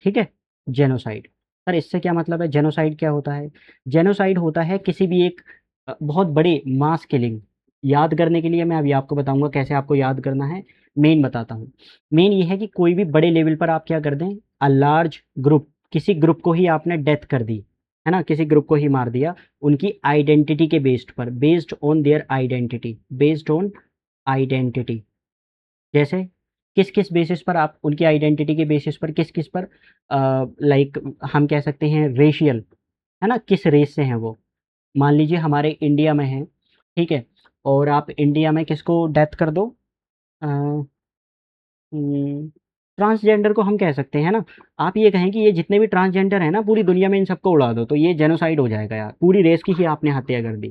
ठीक है। जेनोसाइड, सर इससे क्या मतलब है? जेनोसाइड क्या होता है? जेनोसाइड होता है किसी भी एक बहुत बड़े मास किलिंग। याद करने के लिए मैं अभी आपको बताऊंगा कैसे आपको याद करना है, मेन बताता हूँ। मेन ये है कि कोई भी बड़े लेवल पर आप क्या कर दें, अ लार्ज ग्रुप, किसी ग्रुप को ही आपने डेथ कर दी, है ना, किसी ग्रुप को ही मार दिया उनकी आइडेंटिटी के बेस्ड पर, based on their identity, based on identity. जैसे किस-किस बेसिस पर आप उनकी आइडेंटिटी के बेसिस पर किस-किस पर, लाइक हम कह सकते हैं रेशियल, है ना, किस रेस से हैं वो। मान लीजिए हमारे इंडिया में हैं, ठीक है, और आप इंडिया में किसको डेथ कर दो, अ, ट्रांसजेंडर को हम कह सकते हैं ना। आप ये कहें कि ये जितने भी ट्रांसजेंडर हैं ना पूरी दुनिया में इन सबको उड़ा दो, तो ये जेनोसाइड हो जाएगा यार, पूरी रेस की ही आपने हत्या कर दी।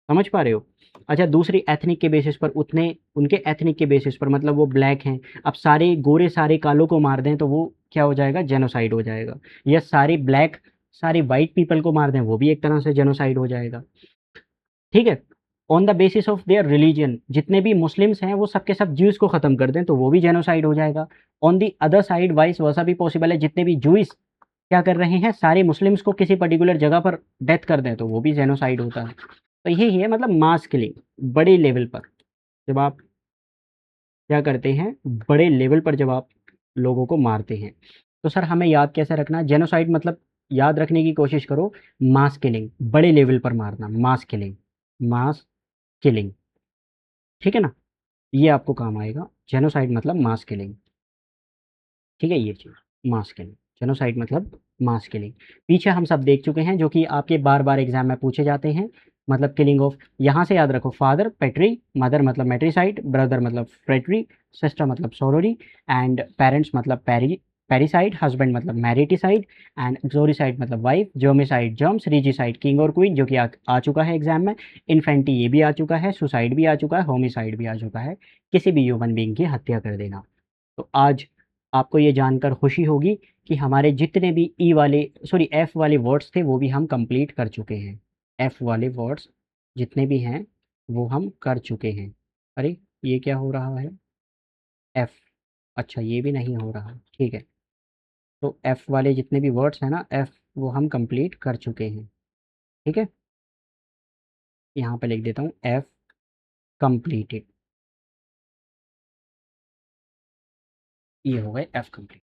समझ पा रहे हो? अच्छा, दूसरी एथनिक के बेसिस पर, उतने उनके एथनिक के बेसिस पर, मतलब वो ब्लैक हैं, अब सारे गोरे सारे कालों को मार दें तो वो क्या हो जाएगा? जेनोसाइड हो जाएगा। या सारे ब्लैक सारे वाइट पीपल को मार दें, वो भी एक तरह से जेनोसाइड हो जाएगा, ठीक है। On the basis of their religion, जितने भी मुस्लिम्स हैं वो सब के सब ज्यूज को ख़त्म कर दें तो वो भी जेनोसाइड हो जाएगा। On the other side vice versa भी पॉसिबल है, जितने भी जूइस क्या कर रहे हैं, सारे मुस्लिम्स को किसी पर्टिकुलर जगह पर डेथ कर दें तो वो भी जेनोसाइड होता है। तो यही है मतलब मास किलिंग बड़े लेवल पर, जब आप क्या करते हैं, बड़े लेवल पर जब आप लोगों को मारते हैं। तो सर हमें याद कैसे रखना है, जेनोसाइड मतलब याद रखने की कोशिश करो, मास किलिंग, बड़े लेवल पर मारना, मास किलिंग, मास किलिंग, ठीक है ना, ये आपको काम आएगा। जेनोसाइड मतलब मास किलिंग, ठीक है, ये चीज़ मास किलिंग, जेनोसाइड मतलब मास किलिंग। पीछे हम सब देख चुके हैं जो कि आपके बार बार एग्जाम में पूछे जाते हैं, मतलब किलिंग ऑफ, यहाँ से याद रखो, फादर पेट्री, मदर मतलब मेट्रीसाइड, ब्रदर मतलब फ्रेटरी, सिस्टर मतलब सोरोरी, एंड पेरेंट्स मतलब पेरिसाइड, हस्बैंड मतलब मैरिटिसाइड, एंड जोरिसाइड मतलब वाइफ, जोमिसाइड जर्म्स, रीजिसाइड किंग और क्वीन जो कि आ चुका है एग्जाम में, इन्फेंटी ये भी आ चुका है, सुसाइड भी आ चुका है, होमिसाइड भी आ चुका है, किसी भी ह्यूमन बीइंग की हत्या कर देना। तो आज आपको ये जानकर खुशी होगी कि हमारे जितने भी ई वाले सॉरी एफ वाले वर्ड्स थे वो भी हम कंप्लीट कर चुके हैं। एफ वाले वर्ड्स जितने भी हैं वो हम कर चुके हैं। अरे ये क्या हो रहा है, एफ, अच्छा ये भी नहीं हो रहा, ठीक है। तो एफ वाले जितने भी वर्ड्स हैं ना, एफ वो हम कंप्लीट कर चुके हैं, ठीक है। यहाँ पे लिख देता हूँ एफ कंप्लीटेड, ये हो गए एफ कंप्लीट।